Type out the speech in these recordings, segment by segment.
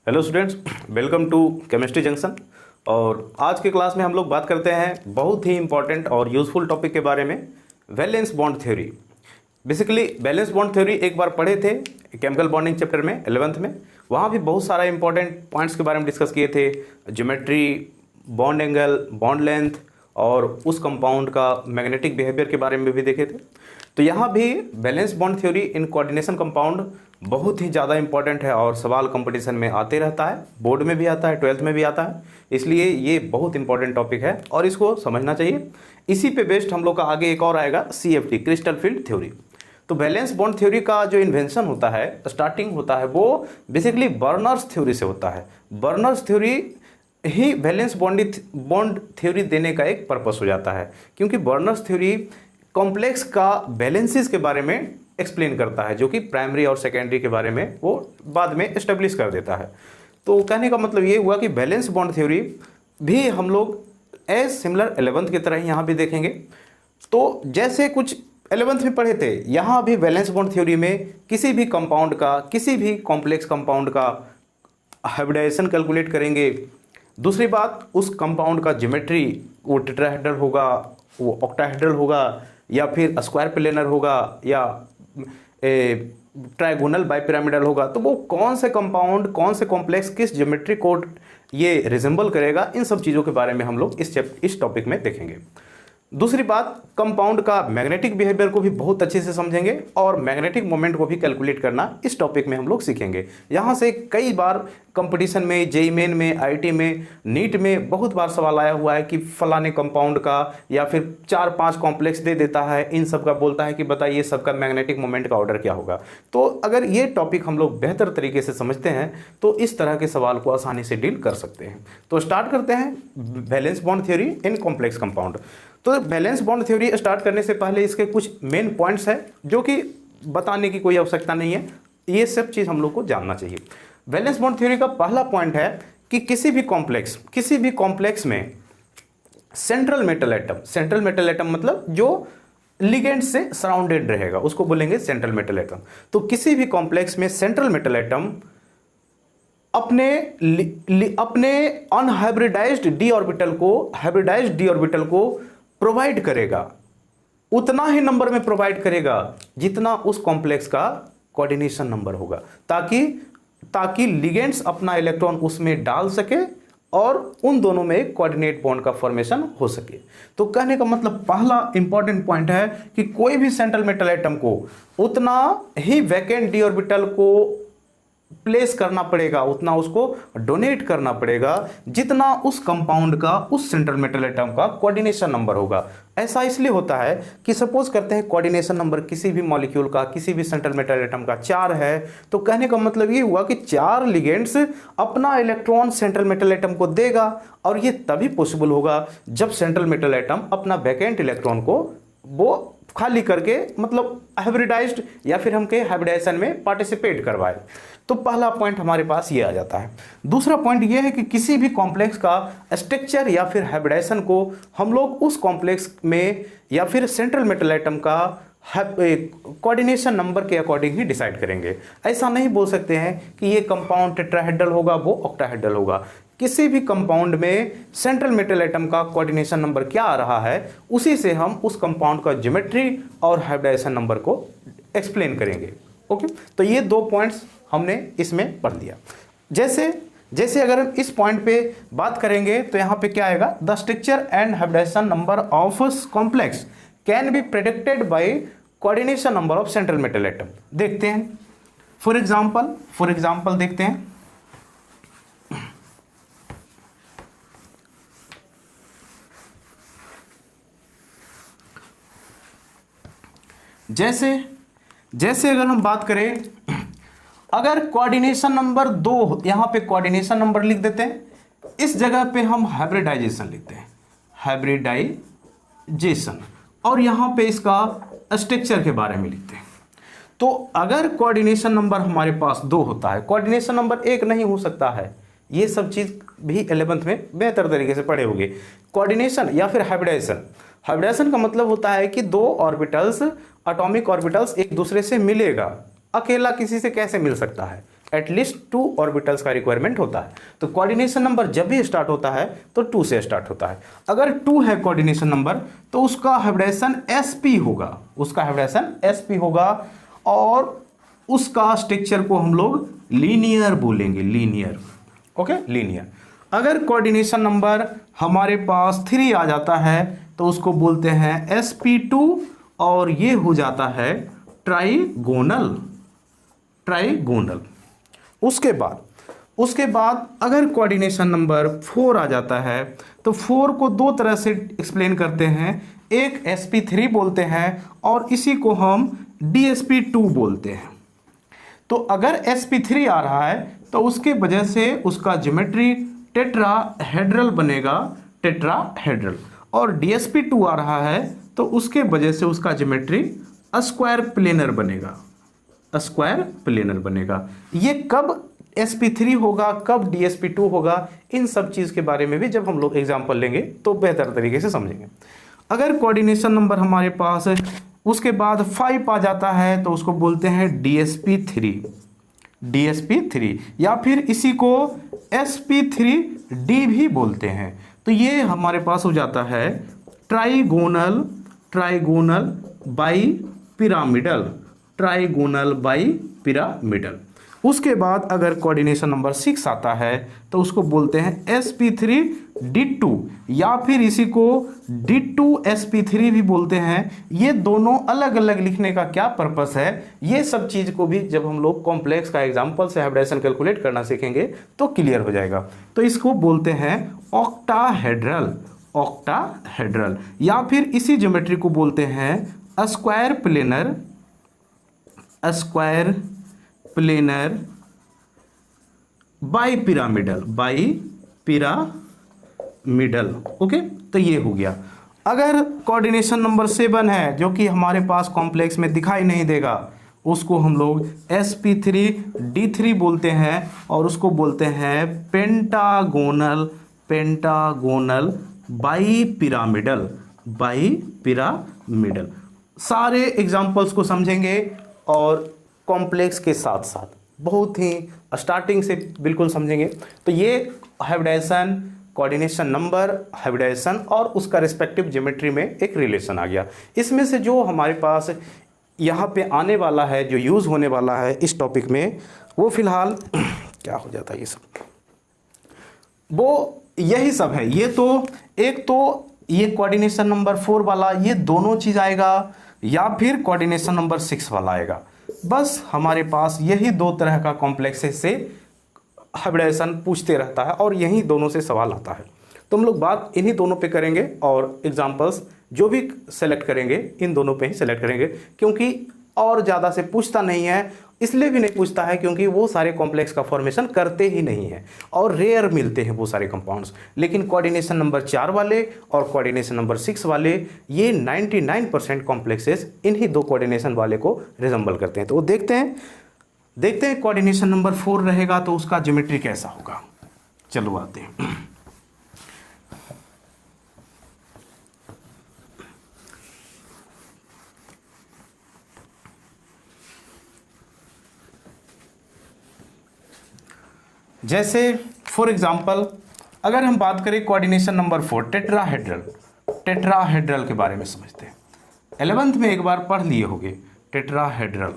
Hello students, welcome to chemistry junction. और आज के क्लास में हम लोग बात करते हैं बहुत ही इंपॉर्टेंट और यूज़फुल टॉपिक के बारे में, valence bond theory. Basically valence bond theory एक बार पढ़े थे केमिकल बॉन्डिंग चैप्टर में 11th में। वहाँ भी बहुत सारा इंपॉर्टेंट पॉइंट्स के बारे में डिस्कस किए थे, geometry, bond angle, bond length और उस कंपाउंड का मैग्नेटिक बिहेवियर के बारे में भी देखे थे। तो यहाँ भी valence bond theory in coordination compound बहुत ही ज़्यादा इंपॉर्टेंट है और सवाल कंपटीशन में आते रहता है, बोर्ड में भी आता है, 12th में भी आता है। इसलिए ये बहुत इंपॉर्टेंट टॉपिक है और इसको समझना चाहिए। इसी पे बेस्ड हम लोग का आगे एक और आएगा CFT, क्रिस्टल फील्ड थ्योरी। तो वैलेंस बॉन्ड थ्योरी का जो इन्वेंशन होता है, स्टार्टिंग होता है, वो बेसिकली बर्नर्स थ्योरी से होता है। बर्नर्स थ्योरी ही वैलेंस बॉन्ड थ्योरी देने का एक पर्पस हो जाता है, क्योंकि बर्नर्स थ्योरी कॉम्प्लेक्स का वैलेंसीज के बारे में एक्सप्लेन करता है, जो कि प्राइमरी और सेकेंडरी के बारे में वो बाद में एस्टेब्लिश कर देता है। तो कहने का मतलब ये हुआ कि वैलेंस बॉन्ड थ्योरी भी हम लोग एज सिमिलर 11th की तरह ही यहाँ भी देखेंगे। तो जैसे कुछ 11th में पढ़े थे, यहाँ भी वैलेंस बॉन्ड थ्योरी में किसी भी कंपाउंड का, किसी भी कॉम्प्लेक्स कंपाउंड का हाइब्रिडाइजेशन कैलकुलेट करेंगे। दूसरी बात, उस कंपाउंड का ज्योमेट्री, वो टेट्राहेड्रल होगा, वो ऑक्टाहेड्रल होगा, या फिर स्क्वायर प्लेनर होगा, या ट्राइगोनल बाइपिरामिडल होगा। तो वो कौन से कंपाउंड, कौन से कॉम्प्लेक्स किस ज्योमेट्री को ये रिजेंबल करेगा, इन सब चीज़ों के बारे में हम लोग इस टॉपिक में देखेंगे। दूसरी बात, कंपाउंड का मैग्नेटिक बिहेवियर को भी बहुत अच्छे से समझेंगे और मैग्नेटिक मोमेंट को भी कैलकुलेट करना इस टॉपिक में हम लोग सीखेंगे। यहाँ से कई बार कंपटीशन में, जेईई मेन में, आईआईटी में, नीट में बहुत बार सवाल आया हुआ है कि फलाने कंपाउंड का या फिर 4-5 कॉम्प्लेक्स दे देता है, इन सब का बोलता है कि बताइए सबका मैग्नेटिक मोमेंट का ऑर्डर क्या होगा। तो अगर ये टॉपिक हम लोग बेहतर तरीके से समझते हैं तो इस तरह के सवाल को आसानी से डील कर सकते हैं। तो स्टार्ट करते हैं valence bond theory in complex compound. तो वैलेंस बॉन्ड थ्योरी स्टार्ट करने से पहले इसके कुछ मेन पॉइंट्स हैं जो कि बताने की कोई आवश्यकता नहीं है, ये सब चीज़ हम लोग को जानना चाहिए। वैलेंस बॉन्ड थ्योरी का पहला पॉइंट है कि किसी भी कॉम्प्लेक्स में सेंट्रल मेटल एटम मतलब जो लिगेंड से सराउंडेड रहेगा उसको बोलेंगे सेंट्रल मेटल एटम। तो किसी भी कॉम्प्लेक्स में सेंट्रल मेटल एटम अपने अनहाइब्रिडाइज्ड डी ऑर्बिटल को प्रोवाइड करेगा, उतना ही नंबर में प्रोवाइड करेगा जितना उस कॉम्प्लेक्स का कोऑर्डिनेशन नंबर होगा, ताकि लिगेंड्स अपना इलेक्ट्रॉन उसमें डाल सके और उन दोनों में एक कोऑर्डिनेट बॉन्ड का फॉर्मेशन हो सके। तो कहने का मतलब पहला इंपॉर्टेंट पॉइंट है कि कोई भी सेंट्रल मेटल एटम को उतना ही वैकेंट डी ऑर्बिटल को प्लेस करना पड़ेगा, उतना उसको डोनेट करना पड़ेगा जितना उस कंपाउंड का, उस सेंट्रल मेटल एटम का कोऑर्डिनेशन नंबर होगा। ऐसा इसलिए होता है कि सपोज करते हैं कोऑर्डिनेशन नंबर किसी भी मॉलिक्यूल का, किसी भी सेंट्रल मेटल एटम का 4 है, तो कहने का मतलब ये हुआ कि 4 लिगेंड्स अपना इलेक्ट्रॉन सेंट्रल मेटल एटम को देगा, और ये तभी पॉसिबल होगा जब सेंट्रल मेटल एटम अपना वैकेंट इलेक्ट्रॉन को वो खाली करके, मतलब हाइब्रिडाइज्ड या फिर हम कहें हाइब्रिडाइजेशन में पार्टिसिपेट करवाए। तो पहला पॉइंट हमारे पास ये आ जाता है। दूसरा पॉइंट ये है कि किसी भी कॉम्प्लेक्स का स्ट्रक्चर या फिर हाइब्रिडाइजेशन को हम लोग उस कॉम्प्लेक्स में या फिर सेंट्रल मेटल एटम का कोऑर्डिनेशन नंबर के अकॉर्डिंग ही डिसाइड करेंगे। ऐसा नहीं बोल सकते हैं कि ये कंपाउंड टेट्राहेड्रल होगा, वो ऑक्टाहेड्रल होगा। किसी भी कंपाउंड में सेंट्रल मेटल एटम का कोऑर्डिनेशन नंबर क्या आ रहा है, उसी से हम उस कंपाउंड का ज्योमेट्री और हाइब्रिडाइजेशन नंबर को एक्सप्लेन करेंगे। ओके, तो ये 2 पॉइंट्स हमने इसमें पढ़ लिया। जैसे अगर हम इस पॉइंट पे बात करेंगे तो यहाँ पे क्या आएगा, the structure and hybridization number of complex can be predicted by coordination number of central metal atom. देखते हैं फॉर एग्जांपल देखते हैं। जैसे अगर हम बात करें, अगर कोऑर्डिनेशन नंबर 2, यहां पे कोऑर्डिनेशन नंबर लिख देते हैं, इस जगह पे हम हाइब्रिडाइजेशन लिखते हैं, हाइब्रिडाइजेशन, और यहां पे इसका स्ट्रक्चर के बारे में लिखते हैं। तो अगर कोऑर्डिनेशन नंबर हमारे पास 2 होता है, कोऑर्डिनेशन नंबर 1 नहीं हो सकता है, ये सब चीज़ भी 11th में बेहतर तरीके से पढ़े होंगे। कोऑर्डिनेशन या फिर हाइब्रिडाइजेशन का मतलब होता है कि 2 ऑर्बिटल्स, एटॉमिक ऑर्बिटल्स एक दूसरे से मिलेगा, अकेला किसी से कैसे मिल सकता है, एटलीस्ट 2 ऑर्बिटल्स का रिक्वायरमेंट होता है। तो कोऑर्डिनेशन नंबर जब भी स्टार्ट होता है तो 2 से स्टार्ट होता है। अगर 2 है कोऑर्डिनेशन नंबर तो उसका हाइब्रिडाइजेशन sp होगा, उसका हाइब्रिडाइजेशन sp होगा और उसका स्ट्रक्चर को हम लोग लीनियर बोलेंगे, लीनियर। Okay, linear. अगर कोऑर्डिनेशन नंबर हमारे पास 3 आ जाता है तो उसको बोलते हैं sp2 और ये हो जाता है ट्राइगोनल, ट्राइगोनल। उसके बाद अगर कोऑर्डिनेशन नंबर 4 आ जाता है तो 4 को 2 तरह से एक्सप्लेन करते हैं, एक sp3 बोलते हैं और इसी को हम dsp2 बोलते हैं। तो अगर sp3 आ रहा है तो उसके वजह से उसका ज्योमेट्री टेट्राहेड्रल बनेगा, टेट्राहेड्रल। और dsp2 आ रहा है तो उसके वजह से उसका ज्योमेट्री स्क्वायर प्लेनर बनेगा, स्क्वायर प्लेनर बनेगा। ये कब sp3 होगा, कब dsp2 होगा, इन सब चीज़ के बारे में भी जब हम लोग एग्जाम्पल लेंगे तो बेहतर तरीके से समझेंगे। अगर कोऑर्डिनेशन नंबर हमारे पास उसके बाद 5 आ जाता है तो उसको बोलते हैं dsp3, dsp3 या फिर इसी को sp3d भी बोलते हैं। तो ये हमारे पास हो जाता है trigonal, trigonal bi pyramidal, trigonal bi pyramidal. उसके बाद अगर कोऑर्डिनेशन नंबर 6 आता है तो उसको बोलते हैं sp3d2 या फिर इसी को d2sp3 भी बोलते हैं। ये दोनों अलग अलग लिखने का क्या पर्पस है, ये सब चीज़ को भी जब हम लोग कॉम्प्लेक्स का एग्जांपल से हाइब्रिडाइजेशन कैलकुलेट करना सीखेंगे तो क्लियर हो जाएगा। तो इसको बोलते हैं ऑक्टाहेड्रल, ऑक्टाहेड्रल या फिर इसी ज्योमेट्री को बोलते हैं square planar, square planar bi pyramidal, bi pyramidal. Okay, तो ये हो गया। अगर कोऑर्डिनेशन नंबर 7 है जो कि हमारे पास कॉम्प्लेक्स में दिखाई नहीं देगा, उसको हम लोग sp3d3 बोलते हैं और उसको बोलते हैं pentagonal, pentagonal bi pyramidal, bi pyramidal. सारे एग्जाम्पल्स को समझेंगे और कॉम्प्लेक्स के साथ साथ बहुत ही स्टार्टिंग से बिल्कुल समझेंगे। तो ये हाइब्रिडाइजेशन, कोऑर्डिनेशन नंबर, हाइब्रिडाइजेशन और उसका रिस्पेक्टिव ज्योमेट्री में एक रिलेशन आ गया। इसमें से जो हमारे पास यहाँ पे आने वाला है, जो यूज़ होने वाला है इस टॉपिक में, वो फिलहाल क्या हो जाता है ये सब, वो यही सब है। ये तो एक तो ये कोऑर्डिनेशन नंबर 4 वाला ये दोनों चीज़ आएगा या फिर कोऑर्डिनेशन नंबर 6 वाला आएगा। बस हमारे पास यही 2 तरह का कॉम्प्लेक्स से हाइब्रिडाइजेशन पूछते रहता है और यही दोनों से सवाल आता है। तो हम लोग बात इन्हीं दोनों पे करेंगे और एग्जांपल्स जो भी सेलेक्ट करेंगे इन दोनों पे ही सेलेक्ट करेंगे, क्योंकि और ज़्यादा से पूछता नहीं है। इसलिए भी नहीं पूछता है क्योंकि वो सारे कॉम्प्लेक्स का फॉर्मेशन करते ही नहीं है और रेयर मिलते हैं वो सारे कंपाउंड्स। लेकिन कोऑर्डिनेशन नंबर 4 वाले और कोऑर्डिनेशन नंबर 6 वाले ये 99% कॉम्प्लेक्सेस इन्हीं 2 कोऑर्डिनेशन वाले को रिजेंबल करते हैं। तो वो देखते हैं कोऑर्डिनेशन नंबर 4 रहेगा तो उसका ज्योमेट्री कैसा होगा। चलो आते हैं। जैसे फॉर एग्जांपल अगर हम बात करें कोऑर्डिनेशन नंबर 4 टेट्राहेड्रल, टेट्राहेड्रल के बारे में समझते हैं। 11th में एक बार पढ़ लिए होंगे टेट्राहेड्रल।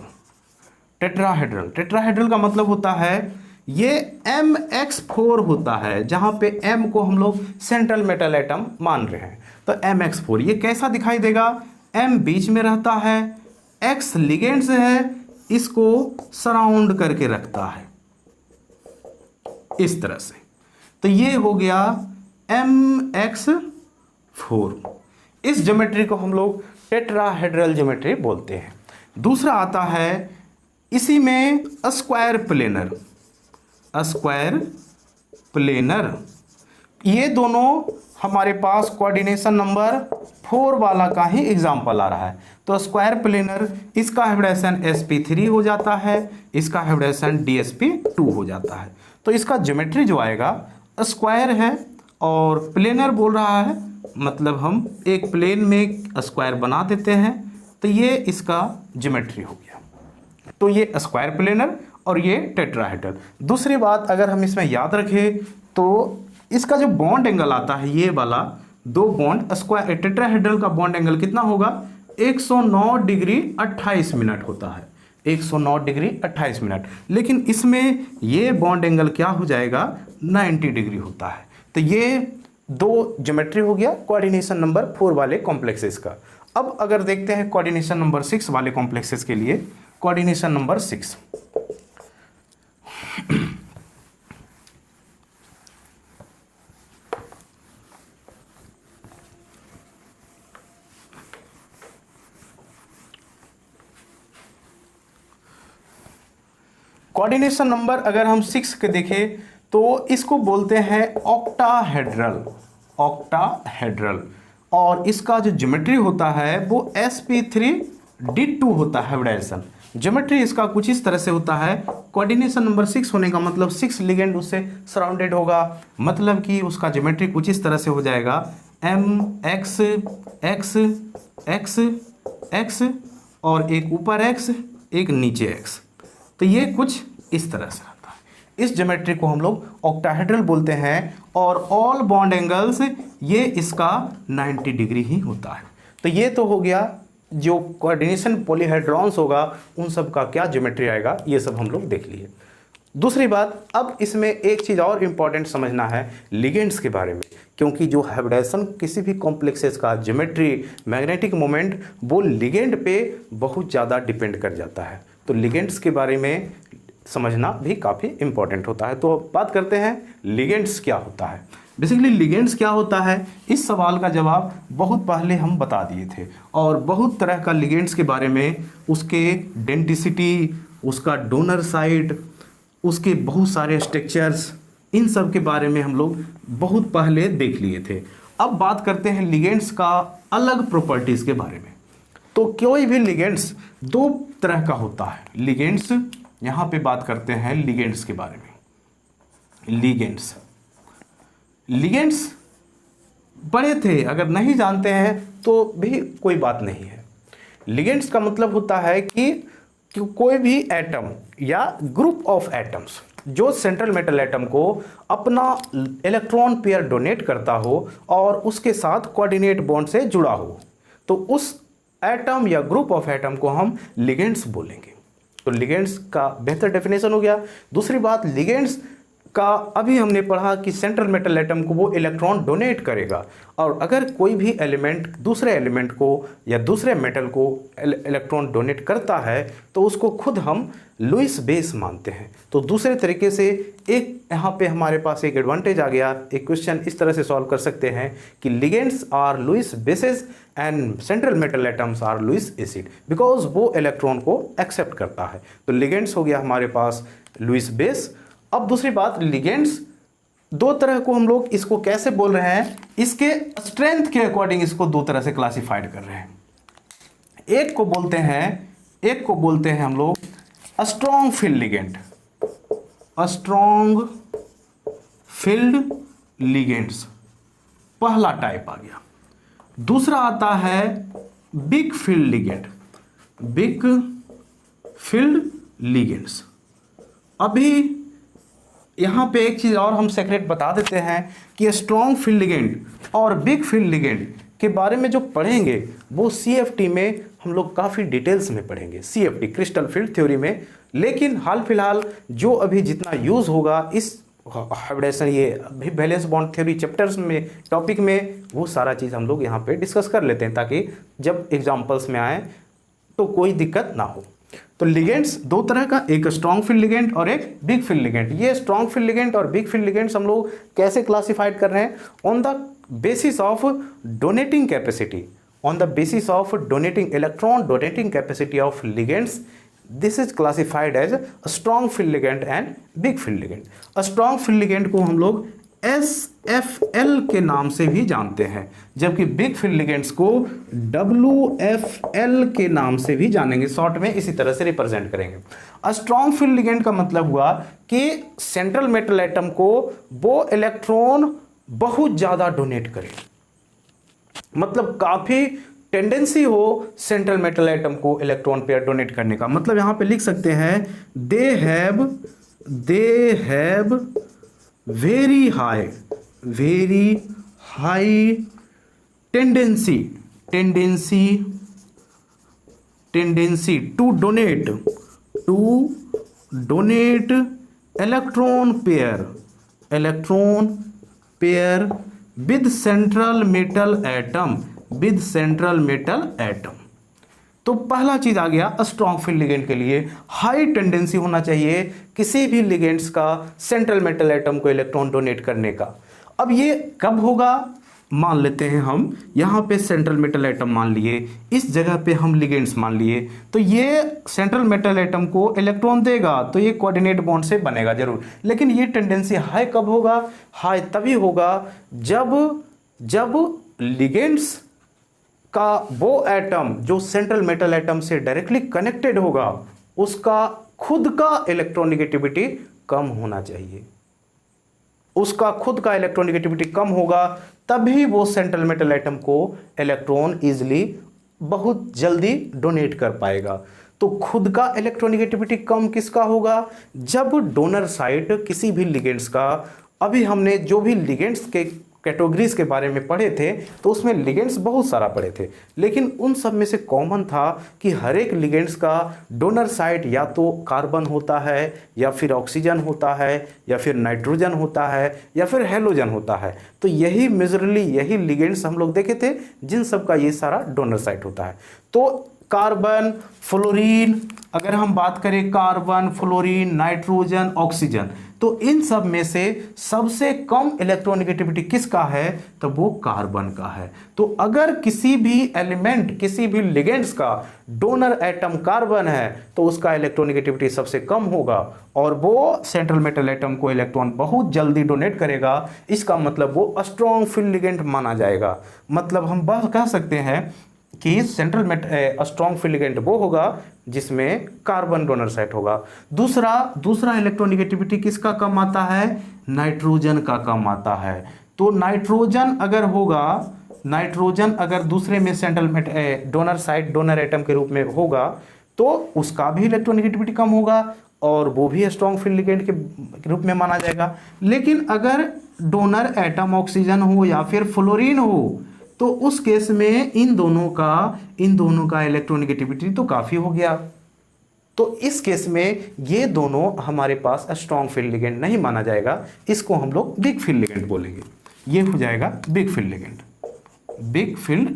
टेट्राहेड्रल, टेट्राहेड्रल का मतलब होता है ये mx4 होता है, जहाँ पे m को हम लोग सेंट्रल मेटल एटम मान रहे हैं। तो mx4 ये कैसा दिखाई देगा, m बीच में रहता है, x लिगेंड्स है, इसको सराउंड करके रखता है इस तरह से। तो ये हो गया mx4। इस ज्योमेट्री को हम लोग टेट्राहेड्रल ज्योमेट्री बोलते हैं। दूसरा आता है इसी में स्क्वायर प्लेनर, स्क्वायर प्लेनर। ये दोनों हमारे पास कोऑर्डिनेशन नंबर 4 वाला का ही एग्जाम्पल आ रहा है। तो स्क्वायर प्लेनर, इसका हाइब्रिडाइजेशन sp3 हो जाता है, इसका हाइब्रिडाइजेशन dsp2 हो जाता है। तो इसका ज्योमेट्री जो आएगा स्क्वायर है और प्लेनर बोल रहा है, मतलब हम एक प्लेन में स्क्वायर बना देते हैं। तो ये इसका ज्योमेट्री हो गया। तो ये स्क्वायर प्लेनर और ये टेट्राहेड्रल। दूसरी बात अगर हम इसमें याद रखें तो इसका जो बॉन्ड एंगल आता है ये वाला, दो बॉन्ड स्क्वायर टेट्राहेड्रल का बॉन्ड एंगल कितना होगा, 109 डिग्री 28 मिनट होता है, 109 डिग्री 28 मिनट। लेकिन इसमें ये बॉन्ड एंगल क्या हो जाएगा, 90 डिग्री होता है। तो ये दो ज्योमेट्री हो गया कोऑर्डिनेशन नंबर 4 वाले कॉम्प्लेक्सेस का। अब अगर देखते हैं कोऑर्डिनेशन नंबर 6 वाले कॉम्प्लेक्सेस के लिए, कोऑर्डिनेशन नंबर 6। कोऑर्डिनेशन नंबर अगर हम 6 के देखें तो इसको बोलते हैं ऑक्टाहेड्रल, ऑक्टाहेड्रल। और इसका जो ज्योमेट्री होता है वो sp3d2 होता है हाइब्रिडाइजेशन। ज्योमेट्री इसका कुछ इस तरह से होता है। कोऑर्डिनेशन नंबर 6 होने का मतलब 6 लिगेंड उससे सराउंडेड होगा, मतलब कि उसका ज्योमेट्री कुछ इस तरह से हो जाएगा, mx x x x और एक ऊपर x एक नीचे x। तो ये कुछ इस तरह से रहता है। इस ज्योमेट्री को हम लोग ऑक्टाहेड्रल बोलते हैं और ऑल बॉन्ड एंगल्स ये इसका 90 डिग्री ही होता है। तो ये तो हो गया जो कोऑर्डिनेशन पॉलीहेड्रॉन्स होगा उन सब का क्या ज्योमेट्री आएगा, ये सब हम लोग देख लिए। दूसरी बात, अब इसमें एक चीज़ और इम्पॉर्टेंट समझना है लिगेंड्स के बारे में, क्योंकि जो हाइब्रिडाइजेशन किसी भी कॉम्प्लेक्सेस का ज्योमेट्री, मैग्नेटिक मोमेंट, वो लिगेंड पे बहुत ज़्यादा डिपेंड कर जाता है। तो लिगेंड्स के बारे में समझना भी काफ़ी इम्पॉर्टेंट होता है। तो बात करते हैं लिगेंड्स क्या होता है। बेसिकली लिगेंड्स क्या होता है, इस सवाल का जवाब बहुत पहले हम बता दिए थे और बहुत तरह का लिगेंड्स के बारे में, उसके डेंसिटी, उसका डोनर साइट, उसके बहुत सारे स्ट्रक्चर्स, इन सब के बारे में हम लोग बहुत पहले देख लिए थे। अब बात करते हैं लिगेंड्स का अलग प्रॉपर्टीज़ के बारे में। तो कोई भी लिगेंड्स दो तरह का होता है। लिगेंड्स, यहाँ पे बात करते हैं लिगेंड्स के बारे में। लिगेंड्स, लिगेंड्स बड़े थे, अगर नहीं जानते हैं तो भी कोई बात नहीं है। लिगेंड्स का मतलब होता है कि कोई भी एटम या ग्रुप ऑफ एटम्स जो सेंट्रल मेटल एटम को अपना इलेक्ट्रॉन पेयर डोनेट करता हो और उसके साथ कोऑर्डिनेट बॉन्ड से जुड़ा हो, तो उस एटम या ग्रुप ऑफ एटम को हम लिगेंड्स बोलेंगे। तो लिगेंड्स का बेहतर डेफिनेशन हो गया। दूसरी बात, लिगेंड्स का अभी हमने पढ़ा कि सेंट्रल मेटल एटम को वो इलेक्ट्रॉन डोनेट करेगा और अगर कोई भी एलिमेंट दूसरे एलिमेंट को या दूसरे मेटल को इलेक्ट्रॉन डोनेट करता है तो उसको खुद हम लुईस बेस मानते हैं। तो दूसरे तरीके से एक यहाँ पे हमारे पास एक एडवांटेज आ गया। एक क्वेश्चन इस तरह से सॉल्व कर सकते हैं कि ligands are Lewis bases and central metal atoms are Lewis acid, because वो इलेक्ट्रॉन को एक्सेप्ट करता है। तो लिगेंड्स हो गया हमारे पास लुईस बेस। अब दूसरी बात, लिगेंड्स दो तरह को हम लोग इसको कैसे बोल रहे हैं, इसके स्ट्रेंथ के अकॉर्डिंग इसको दो तरह से क्लासिफाइड कर रहे हैं। एक को बोलते हैं हम लोग strong field ligand, strong field ligands, पहला टाइप आ गया। दूसरा आता है big field ligand, big field ligands. अभी यहाँ पे एक चीज़ और हम सेक्रेट बता देते हैं कि स्ट्रॉन्ग फील्ड लिगेंड और बिग फील्ड लिगेंड के बारे में जो पढ़ेंगे वो CFT में हम लोग काफ़ी डिटेल्स में पढ़ेंगे, CFT क्रिस्टल फील्ड थ्योरी में। लेकिन हाल फिलहाल जो अभी जितना यूज़ होगा इस हाइब्रिडेशन, ये अभी वैलेंस बॉन्ड थ्योरी चैप्टर्स में, टॉपिक में, वो सारा चीज़ हम लोग यहाँ पे डिस्कस कर लेते हैं ताकि जब एग्जाम्पल्स में आए तो कोई दिक्कत ना हो। तो लिगेंड्स दो तरह का, एक स्ट्रॉन्ग फील्ड लिगेंड और एक बिग फील्ड लिगेंड। ये स्ट्रॉन्ग फील्ड लिगेंड और बिग फील्ड लिगेंड्स हम लोग कैसे क्लासिफाइड कर रहे हैं, on the basis of donating capacity, on the basis of donating electron donating capacity of ligands. This is classified as strong field ligand and big field ligand. Strong field ligand को हम लोग SFL के नाम से भी जानते हैं, जबकि बिग फील्ड लिगेंड्स को WFL के नाम से भी जानेंगे, शॉर्ट में इसी तरह से रिप्रेजेंट करेंगे। स्ट्रॉन्ग फील्ड लिगेंड का मतलब हुआ कि सेंट्रल मेटल एटम को वो इलेक्ट्रॉन बहुत ज़्यादा डोनेट करे, मतलब काफ़ी टेंडेंसी हो सेंट्रल मेटल एटम को इलेक्ट्रॉन पेयर डोनेट करने का। मतलब यहां पे लिख सकते हैं they have very high tendency to donate electron pair with central metal atom. तो पहला चीज आ गया स्ट्रॉन्ग फील्ड लिगेंड के लिए हाई टेंडेंसी होना चाहिए किसी भी लिगेंड्स का सेंट्रल मेटल एटम को इलेक्ट्रॉन डोनेट करने का। अब ये कब होगा, मान लेते हैं हम यहाँ पे सेंट्रल मेटल एटम मान लिए, इस जगह पे हम लिगेंड्स मान लिए, तो ये सेंट्रल मेटल एटम को इलेक्ट्रॉन देगा तो ये कोऑर्डिनेट बॉन्ड से बनेगा जरूर। लेकिन ये टेंडेंसी हाई कब होगा, हाई तभी होगा जब लिगेंड्स का वो एटम जो सेंट्रल मेटल एटम से डायरेक्टली कनेक्टेड होगा उसका खुद का इलेक्ट्रोनेगेटिविटी कम होना चाहिए। उसका खुद का इलेक्ट्रोनेगेटिविटी कम होगा तभी वो सेंट्रल मेटल एटम को इलेक्ट्रॉन इजीली बहुत जल्दी डोनेट कर पाएगा। तो खुद का इलेक्ट्रोनेगेटिविटी कम किसका होगा, जब डोनर साइट किसी भी लिगेंड्स का, अभी हमने जो भी लिगेंड्स के कैटेगरीज के बारे में पढ़े थे तो उसमें लिगेंड्स बहुत सारा पढ़े थे, लेकिन उन सब में से कॉमन था कि हर एक लिगेंड्स का डोनर साइट या तो कार्बन होता है या फिर ऑक्सीजन होता है या फिर नाइट्रोजन होता है या फिर हेलोजन होता है। तो यही मेजरली यही लिगेंड्स हम लोग देखे थे जिन सब का ये सारा डोनर साइट होता है। तो कार्बन, फ्लोरीन, अगर हम बात करें कार्बन, फ्लोरीन, नाइट्रोजन, ऑक्सीजन, तो इन सब में से सबसे कम इलेक्ट्रोनेगेटिविटी किसका है, तो वो कार्बन का है। तो अगर किसी भी एलिमेंट, किसी भी लिगेंड्स का डोनर एटम कार्बन है तो उसका इलेक्ट्रोनेगेटिविटी सबसे कम होगा और वो सेंट्रल मेटल एटम को इलेक्ट्रॉन बहुत जल्दी डोनेट करेगा। इसका मतलब वो स्ट्रॉन्ग फील्ड लिगेंड माना जाएगा। मतलब हम बात कह सकते हैं कि सेंट्रल स्ट्रॉन्ग फील्ड लिगेंड वो होगा जिसमें कार्बन डोनर साइट होगा। दूसरा इलेक्ट्रोनेगेटिविटी किसका कम आता है, नाइट्रोजन का कम आता है। तो नाइट्रोजन अगर होगा, नाइट्रोजन अगर दूसरे में central donor site, donor atom के रूप में होगा तो उसका भी इलेक्ट्रोनेगेटिविटी कम होगा और वो भी स्ट्रॉन्ग फील्ड लिगेंड के रूप में माना जाएगा। लेकिन अगर डोनर एटम ऑक्सीजन हो या फिर फ्लोरीन हो तो उस केस में इन दोनों का इलेक्ट्रोनेगेटिविटी तो काफ़ी हो गया। तो इस केस में ये दोनों हमारे पास स्ट्रॉन्ग फील्ड लिगेंड नहीं माना जाएगा, इसको हम लोग बिग फील्ड लिगेंड बोलेंगे। ये हो जाएगा बिग फील्ड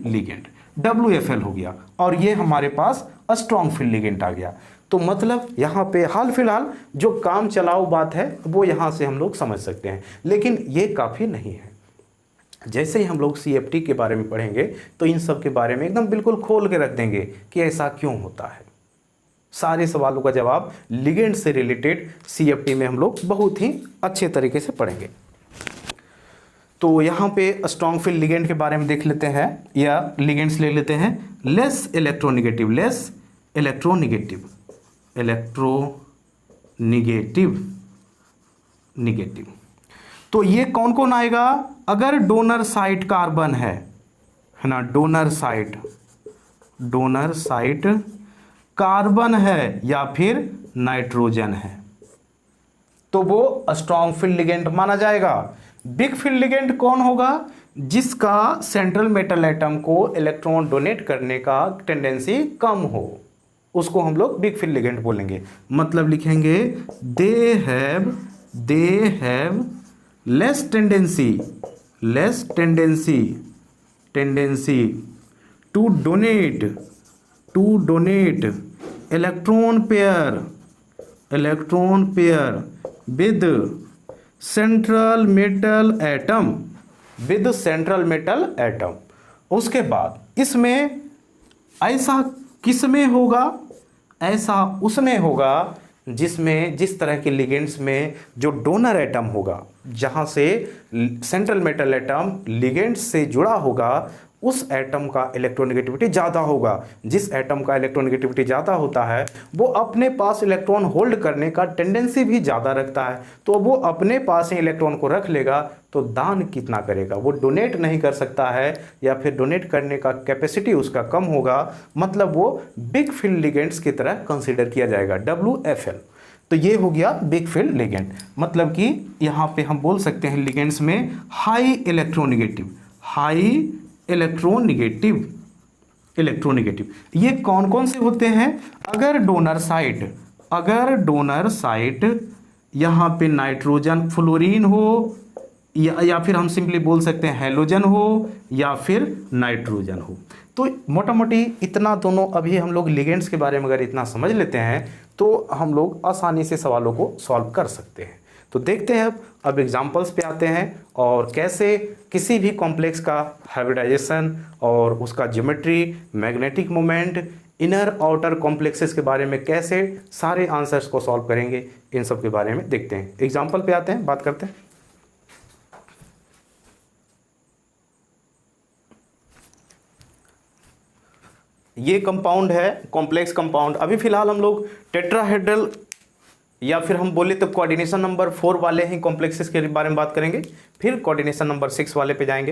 लिगेंड, WFL हो गया और ये हमारे पास स्ट्रॉन्ग फील्ड लिगेंड आ गया। तो मतलब यहाँ पे हाल फिलहाल जो काम चलाऊ बात है वो यहाँ से हम लोग समझ सकते हैं, लेकिन ये काफ़ी नहीं है। जैसे ही हम लोग CFT के बारे में पढ़ेंगे तो इन सब के बारे में एकदम बिल्कुल खोल के रख देंगे कि ऐसा क्यों होता है। सारे सवालों का जवाब लिगेंड से रिलेटेड CFT में हम लोग बहुत ही अच्छे तरीके से पढ़ेंगे। तो यहाँ पे स्ट्रॉन्ग फील्ड लिगेंड के बारे में देख लेते हैं या लिगेंड्स ले लेते हैं। Less electronegative. तो ये कौन कौन आएगा, अगर डोनर साइट कार्बन है ना, डोनर साइट कार्बन है या फिर नाइट्रोजन है तो वो स्ट्रॉन्ग फील्ड लिगेंड माना जाएगा। बिग फील्ड लिगेंड कौन होगा, जिसका सेंट्रल मेटल एटम को इलेक्ट्रॉन डोनेट करने का टेंडेंसी कम हो, उसको हम लोग बिग फील्ड लिगेंड बोलेंगे। मतलब लिखेंगे they have less tendency to donate electron pair with central metal atom। उसके बाद इसमें ऐसा किसमें होगा, ऐसा उसमें होगा जिस तरह के लिगेंड्स में जो डोनर एटम होगा, जहां से सेंट्रल मेटल एटम लिगेंड्स से जुड़ा होगा, उस एटम का इलेक्ट्रोनेगेटिविटी ज़्यादा होगा। जिस एटम का इलेक्ट्रोनेगेटिविटी ज़्यादा होता है वो अपने पास इलेक्ट्रॉन होल्ड करने का टेंडेंसी भी ज़्यादा रखता है, तो वो अपने पास ही इलेक्ट्रॉन को रख लेगा। तो दान कितना करेगा, वो डोनेट नहीं कर सकता है, या फिर डोनेट करने का कैपेसिटी उसका कम होगा, मतलब वो बिग फील्ड लिगेंड्स की तरह कंसिडर किया जाएगा, WFL। तो ये हो गया बिग फील्ड लिगेंड, मतलब कि यहाँ पे हम बोल सकते हैं लिगेंड्स में हाई इलेक्ट्रोनेगेटिव, हाई इलेक्ट्रोनेगेटिव ये कौन कौन से होते हैं? अगर डोनर साइट यहाँ पे नाइट्रोजन फ्लोरीन हो, या फिर हम सिंपली बोल सकते हैं हेलोजन हो, या फिर नाइट्रोजन हो। तो मोटा मोटी इतना दोनों अभी हम लोग लिगेंड्स के बारे में अगर इतना समझ लेते हैं तो हम लोग आसानी से सवालों को सॉल्व कर सकते हैं। तो देखते हैं अब एग्जांपल्स पे आते हैं और कैसे किसी भी कॉम्प्लेक्स का हाइब्रिडाइजेशन और उसका geometry, magnetic moment, inner outer complexes के बारे में कैसे सारे आंसर्स को सॉल्व करेंगे, इन सब के बारे में देखते हैं। एग्जाम्पल पे आते हैं, बात करते हैं। ये कंपाउंड है, कॉम्प्लेक्स कंपाउंड। अभी फिलहाल हम लोग टेट्राहेड्रल या फिर हम बोले तो कोऑर्डिनेशन नंबर 4 वाले ही कॉम्प्लेक्सेस के बारे में बात करेंगे, फिर कोऑर्डिनेशन नंबर 6 वाले पे जाएंगे।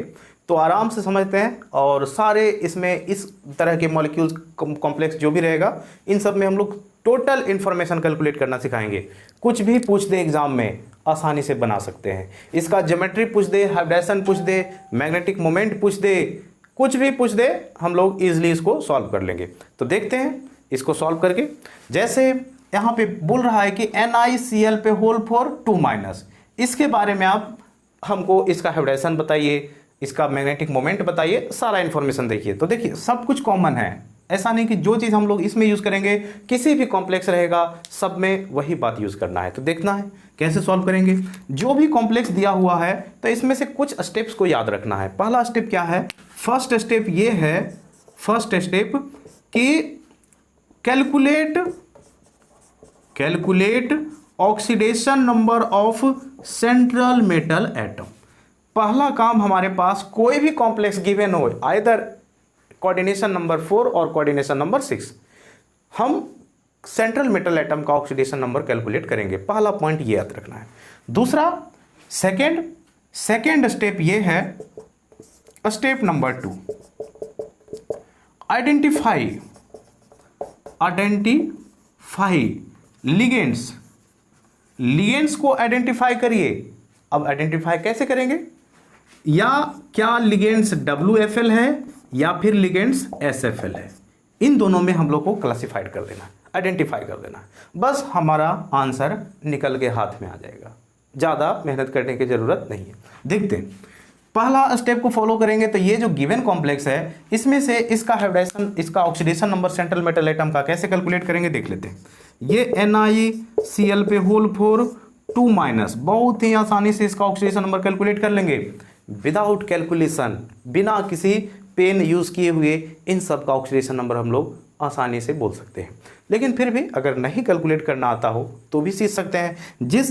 तो आराम से समझते हैं, और सारे इसमें इस तरह के मॉलिक्यूल्स कॉम्प्लेक्स जो भी रहेगा इन सब में हम लोग टोटल इन्फॉर्मेशन कैलकुलेट करना सिखाएंगे। कुछ भी पूछ दे एग्जाम में आसानी से बना सकते हैं। इसका ज्योमेट्री पूछ दे, हाइब्रिडाइजेशन पूछ दे, मैग्नेटिक मोमेंट पूछ दे, कुछ भी पूछ दे, हम लोग ईजिली इसको सॉल्व कर लेंगे। तो देखते हैं इसको सॉल्व करके। जैसे यहाँ पे बोल रहा है कि NiCl पे होल फॉर 2-, इसके बारे में आप हमको इसका हाइब्रिडाइजेशन बताइए, इसका मैग्नेटिक मोमेंट बताइए, सारा इन्फॉर्मेशन देखिए। तो देखिए सब कुछ कॉमन है, ऐसा नहीं कि जो चीज़ हम लोग इसमें यूज़ करेंगे किसी भी कॉम्प्लेक्स रहेगा सब में वही बात यूज़ करना है। तो देखना है कैसे सॉल्व करेंगे। जो भी कॉम्प्लेक्स दिया हुआ है तो इसमें से कुछ स्टेप्स को याद रखना है। पहला स्टेप क्या है? फर्स्ट स्टेप ये है, फर्स्ट स्टेप कि calculate oxidation number of central metal atom. पहला काम हमारे पास कोई भी कॉम्प्लेक्स गिवन हो, आइदर कोऑर्डिनेशन नंबर 4 और कोऑर्डिनेशन नंबर 6, हम सेंट्रल मेटल एटम का ऑक्सीडेशन नंबर कैलकुलेट करेंगे। पहला पॉइंट ये याद रखना है। दूसरा सेकेंड स्टेप ये है, स्टेप नंबर 2, आइडेंटिफाई लिगेंड्स को आइडेंटिफाई करिए। अब आइडेंटिफाई कैसे करेंगे? या क्या लिगेंड्स WFL है या फिर लिगेंड्स SFL है, इन दोनों में हम लोग को क्लासिफाइड कर देना, आइडेंटिफाई कर देना, बस हमारा आंसर निकल के हाथ में आ जाएगा। ज़्यादा मेहनत करने की ज़रूरत नहीं है। देखते हैं, पहला स्टेप को फॉलो करेंगे तो ये जो गिवन कॉम्प्लेक्स है इसमें से इसका हाइब्रिडाइजेशन, इसका oxidation number central metal atom का कैसे कैलकुलेट करेंगे देख लेते हैं। ये NiCl पे होल फॉर 2-, बहुत ही आसानी से इसका ऑक्सीडेशन नंबर कैलकुलेट कर लेंगे विदाउट कैलकुलेशन, बिना किसी पेन यूज़ किए हुए इन सब का ऑक्सीडेशन नंबर हम लोग आसानी से बोल सकते हैं। लेकिन फिर भी अगर नहीं कैलकुलेट करना आता हो तो भी सीख सकते हैं।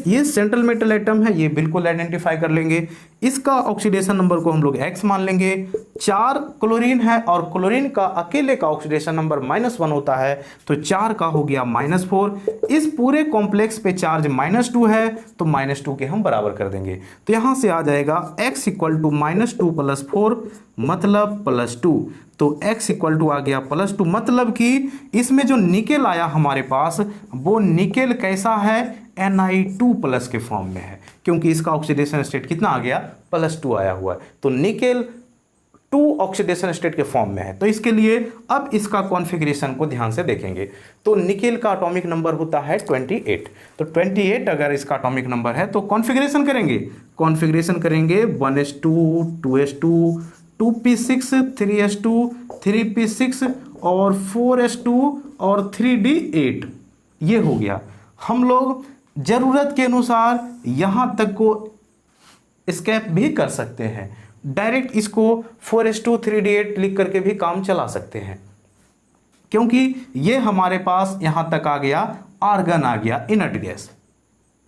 ये सेंट्रल मेटल एटम है ये बिल्कुल आइडेंटिफाई कर लेंगे, इसका ऑक्सीडेशन नंबर को हम लोग X मान लेंगे। 4 क्लोरीन है और क्लोरीन का अकेले का ऑक्सीडेशन नंबर -1 होता है, तो 4 का हो गया -4। इस पूरे कॉम्प्लेक्स पे चार्ज -2 है तो -2 के हम बराबर कर देंगे। तो यहाँ से आ जाएगा X = -2 + 4 मतलब +2, तो X = आ गया +2, मतलब कि इसमें जो निकेल आया हमारे पास वो निकेल कैसा है? Ni2+ के फॉर्म में है, क्योंकि इसका ऑक्सीडेशन स्टेट कितना आ गया? +2 आया हुआ है, तो निकेल 2 ऑक्सीडेशन स्टेट के फॉर्म में है। तो इसके लिए अब इसका कॉन्फ़िगरेशन को ध्यान से देखेंगे। तो निकेल का एटॉमिक नंबर होता है 28, तो 28 अगर इसका एटॉमिक नंबर है तो कॉन्फ़िगरेशन करेंगे 1s2 2s2 2p6 3s2 3p6 और 4s2 और 3d8, ये हो गया। हम लोग ज़रूरत के अनुसार यहाँ तक को स्केप भी कर सकते हैं, डायरेक्ट इसको 4s2 3d8 लिख करके भी काम चला सकते हैं, क्योंकि ये हमारे पास यहाँ तक आ गया, आर्गन आ गया, इनर्ट गैस।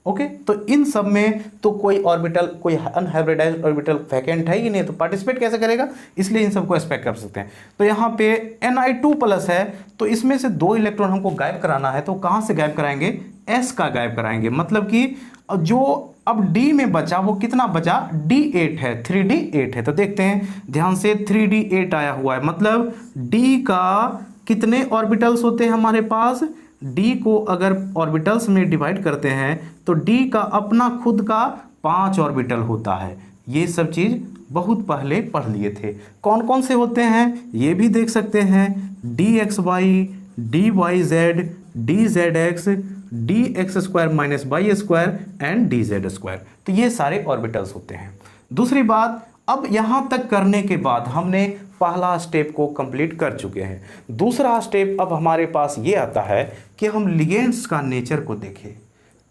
ओके तो इन सब में तो कोई ऑर्बिटल, कोई अनहाइब्रिडाइज्ड ऑर्बिटल वैकेंट है ही नहीं, तो पार्टिसिपेट कैसे करेगा, इसलिए इन सबको एक्सपेक्ट कर सकते हैं। तो यहाँ पे Ni2+ है, तो इसमें से 2 इलेक्ट्रॉन हमको गायब कराना है, तो कहाँ से गायब कराएंगे, S का गायब कराएंगे। मतलब कि जो अब D में बचा वो कितना बचा, D8 है, 3D8 है। तो देखते हैं ध्यान से, 3D8 आया हुआ है, मतलब D का कितने ऑर्बिटल्स होते हैं हमारे पास, D को अगर ऑर्बिटल्स में डिवाइड करते हैं तो D का अपना खुद का 5 ऑर्बिटल होता है। ये सब चीज़ बहुत पहले पढ़ लिए थे। कौन कौन से होते हैं ये भी देख सकते हैं, DXY, DYZ, DZX, DX² - Y² and DZ²। तो ये सारे ऑर्बिटल्स होते हैं। दूसरी बात, अब यहाँ तक करने के बाद हमने पहला स्टेप को कंप्लीट कर चुके हैं। दूसरा स्टेप अब हमारे पास ये आता है कि हम लिगेंड्स का नेचर को देखें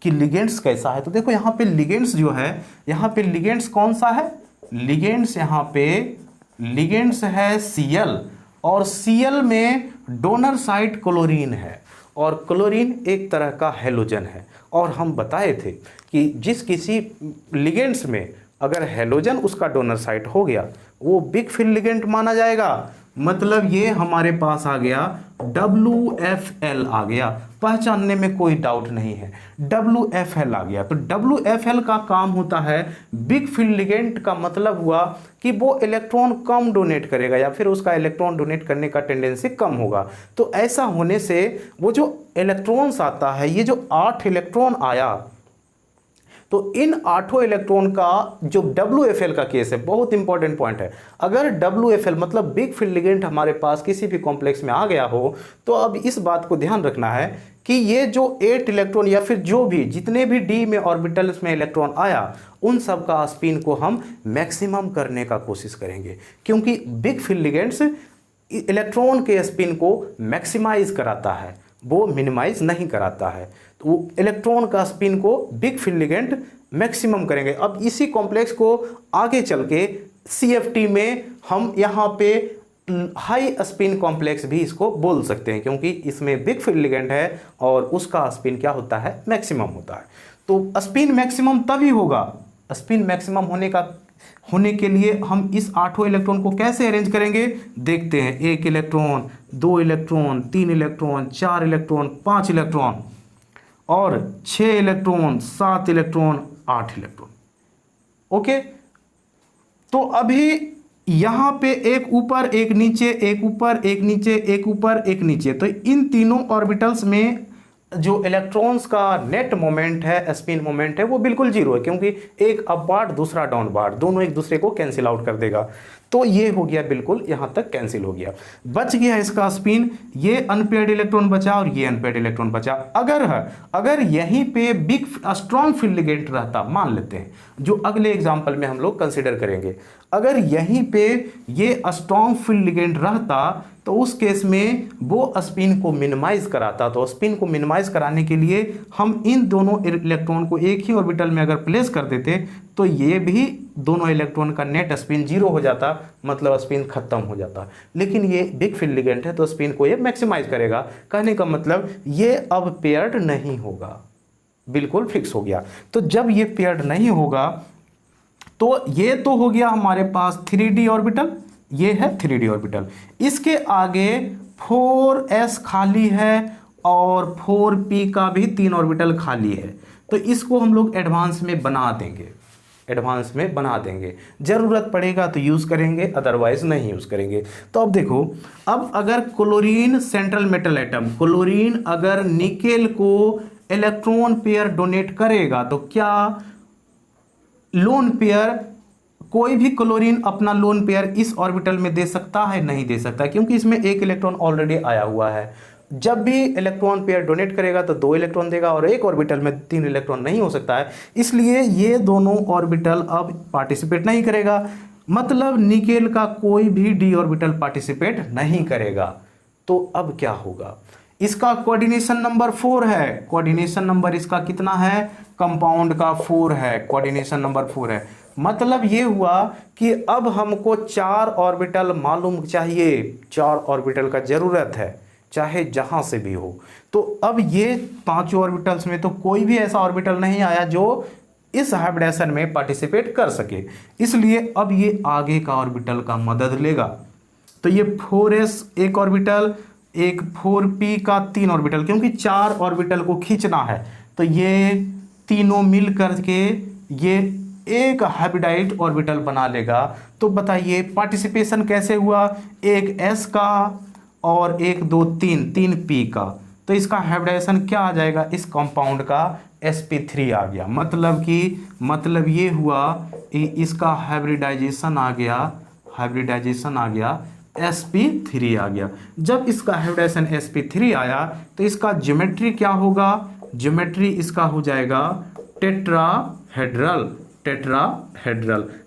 कि लिगेंड्स कैसा है। तो देखो यहाँ पे लिगेंड्स जो है, यहाँ पे लिगेंड्स कौन सा है, लिगेंड्स यहाँ पे लिगेंड्स है Cl, और Cl में डोनर साइट क्लोरीन है, और क्लोरीन एक तरह का हैलोजन है। और हम बताए थे कि जिस किसी लिगेंड्स में अगर हैलोजन उसका डोनर साइट हो गया वो बिग फील्ड लिगेंड माना जाएगा। मतलब ये हमारे पास आ गया WFL आ गया, पहचानने में कोई डाउट नहीं है, WFL आ गया। तो WFL का काम होता है बिग फील्ड लिगेंड का मतलब हुआ कि वो इलेक्ट्रॉन कम डोनेट करेगा या फिर उसका इलेक्ट्रॉन डोनेट करने का टेंडेंसी कम होगा। तो ऐसा होने से वो जो इलेक्ट्रॉन्स आता है, ये जो 8 इलेक्ट्रॉन आया, तो इन 8 इलेक्ट्रॉन का जो WFL का केस है, बहुत इंपॉर्टेंट पॉइंट है। अगर WFL मतलब बिग फील्ड लिगेंड हमारे पास किसी भी कॉम्प्लेक्स में आ गया हो, तो अब इस बात को ध्यान रखना है कि ये जो 8 इलेक्ट्रॉन या फिर जो भी जितने भी D में ऑर्बिटल्स में इलेक्ट्रॉन आया, उन सब का स्पिन को हम मैक्सिमम करने का कोशिश करेंगे, क्योंकि बिग फील्ड लिगेंड्स इलेक्ट्रॉन के स्पिन को मैक्सिमाइज कराता है, वो मिनिमाइज नहीं कराता है। तो वो इलेक्ट्रॉन का स्पिन को बिग फील्ड लिगेंड मैक्सिमम करेंगे। अब इसी कॉम्प्लेक्स को आगे चल के CFT में हम यहाँ पे हाई स्पिन कॉम्प्लेक्स भी इसको बोल सकते हैं, क्योंकि इसमें बिग फील्ड लिगेंड है और उसका स्पिन क्या होता है, मैक्सिमम होता है। तो स्पिन मैक्सिमम तभी होगा, स्पिन मैक्सिमम होने के लिए हम इस 8 इलेक्ट्रॉन को कैसे अरेंज करेंगे, देखते हैं। 1 electron, 2 electron, 3 electron, 4 electron, 5 electron, और 6 इलेक्ट्रॉन, 7 इलेक्ट्रॉन, 8 इलेक्ट्रॉन। ओके, तो अभी यहाँ पे एक ऊपर एक नीचे, एक ऊपर एक नीचे, एक ऊपर एक नीचे, तो इन तीनों ऑर्बिटल्स में जो इलेक्ट्रॉन्स का नेट मोमेंट है, स्पिन मोमेंट है, वो बिल्कुल जीरो है, क्योंकि एक अपवार्ड दूसरा डाउनवार्ड, दोनों एक दूसरे को कैंसिल आउट कर देगा। तो ये हो गया, बिल्कुल यहाँ तक कैंसिल हो गया, बच गया इसका स्पिन। ये अनपेयर्ड इलेक्ट्रॉन बचा और ये अनपेयर्ड इलेक्ट्रॉन बचा। अगर यहीं पे बिग स्ट्रॉन्ग फील्ड लिगेंड रहता, मान लेते हैं, जो अगले एग्जाम्पल में हम लोग कंसिडर करेंगे, अगर यहीं पे ये स्ट्रॉन्ग फील्ड लिगेंड रहता तो उस केस में वो स्पिन को मिनिमाइज कराता। तो स्पिन को मिनिमाइज कराने के लिए हम इन दोनों इलेक्ट्रॉन को एक ही ऑर्बिटल में अगर प्लेस कर देते तो ये भी दोनों इलेक्ट्रॉन का नेट स्पिन जीरो हो जाता, मतलब स्पिन खत्म हो जाता। लेकिन ये बिग फील्ड लिगेंड है तो स्पिन को ये मैक्सिमाइज करेगा। कहने का मतलब ये अब पेयर्ड नहीं होगा, बिल्कुल फिक्स हो गया। तो जब ये पेयर्ड नहीं होगा तो ये तो हो गया हमारे पास 3D ऑर्बिटल, ये है 3D ऑर्बिटल। इसके आगे 4s खाली है और 4p का भी 3 ऑर्बिटल खाली है। तो इसको हम लोग एडवांस में बना देंगे, ज़रूरत पड़ेगा तो यूज़ करेंगे, अदरवाइज नहीं यूज़ करेंगे। तो अब देखो, अब अगर chlorine central metal atom, chlorine अगर निकेल को इलेक्ट्रॉन पेयर डोनेट करेगा तो क्या लोन पेयर, कोई भी क्लोरीन अपना लोन पेयर इस ऑर्बिटल में दे सकता है? नहीं दे सकता, क्योंकि इसमें 1 इलेक्ट्रॉन ऑलरेडी आया हुआ है। जब भी इलेक्ट्रॉन पेयर डोनेट करेगा तो 2 इलेक्ट्रॉन देगा और एक ऑर्बिटल में 3 इलेक्ट्रॉन नहीं हो सकता है, इसलिए ये दोनों ऑर्बिटल अब पार्टिसिपेट नहीं करेगा। मतलब निकेल का कोई भी d ऑर्बिटल पार्टिसिपेट नहीं करेगा। तो अब क्या होगा, इसका कोऑर्डिनेशन नंबर 4 है। कोऑर्डिनेशन नंबर इसका कितना है, कंपाउंड का 4 है, कोऑर्डिनेशन नंबर 4 है। मतलब ये हुआ कि अब हमको 4 ऑर्बिटल मालूम चाहिए, 4 ऑर्बिटल का जरूरत है। चाहे जहाँ से भी हो। तो अब ये पांचों ऑर्बिटल्स में तो कोई भी ऐसा ऑर्बिटल नहीं आया जो इस हाइब्रिडाइजेशन में पार्टिसिपेट कर सके, इसलिए अब ये आगे का ऑर्बिटल का मदद लेगा। तो ये 4s एक ऑर्बिटल, एक 4p का 3 ऑर्बिटल, क्योंकि 4 ऑर्बिटल को खींचना है तो ये तीनों मिल करके ये एक हाइब्रिडाइज्ड ऑर्बिटल बना लेगा। तो बताइए पार्टिसिपेशन कैसे हुआ, एक s का और एक 2 3 p का, तो इसका हाइब्रिडाइजेशन क्या आ जाएगा, इस कंपाउंड का sp3 आ गया। मतलब ये हुआ इसका हाइब्रिडाइजेशन आ गया sp3 आ गया। जब इसका हाइब्रिडाइजेशन sp3 आया तो इसका ज्योमेट्री क्या होगा, ज्योमेट्री इसका हो जाएगा टेट्राहेड्रल।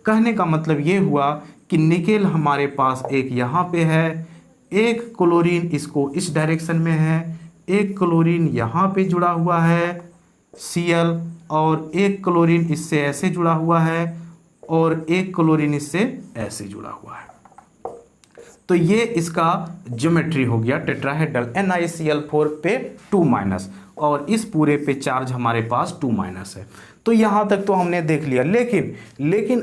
कहने का मतलब ये हुआ कि निकेल हमारे पास एक यहाँ पे है, एक क्लोरीन इसको इस डायरेक्शन में है, एक क्लोरीन यहाँ पे जुड़ा हुआ है Cl, और एक क्लोरीन इससे ऐसे जुड़ा हुआ है और एक क्लोरीन इससे ऐसे जुड़ा हुआ है। तो ये इसका ज्योमेट्री हो गया टेट्राहेड्रल, NaCl4 पे 2- और इस पूरे पे चार्ज हमारे पास 2- है। तो यहाँ तक तो हमने देख लिया, लेकिन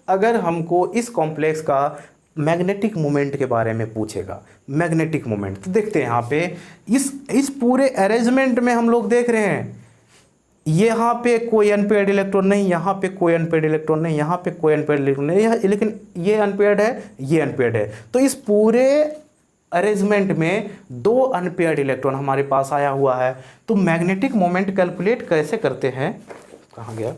अगर हमको इस कॉम्प्लेक्स का मैग्नेटिक मोमेंट के बारे में पूछेगा, मैग्नेटिक मोमेंट, तो देखते हैं यहाँ पे इस पूरे अरेंजमेंट में हम लोग देख रहे हैं यहाँ पे कोई अनपेयर्ड इलेक्ट्रॉन नहीं, यहाँ पे कोई अनपेयर्ड इलेक्ट्रॉन नहीं, यहाँ पे कोई अनपेयर्ड इलेक्ट्रॉन नहीं, लेकिन ये अनपेयर्ड है, ये अनपेयर्ड है। तो इस पूरे अरेंजमेंट में 2 अनपेयर्ड इलेक्ट्रॉन हमारे पास आया हुआ है। तो मैग्नेटिक मोमेंट कैलकुलेट कैसे करते हैं, कहाँ गया,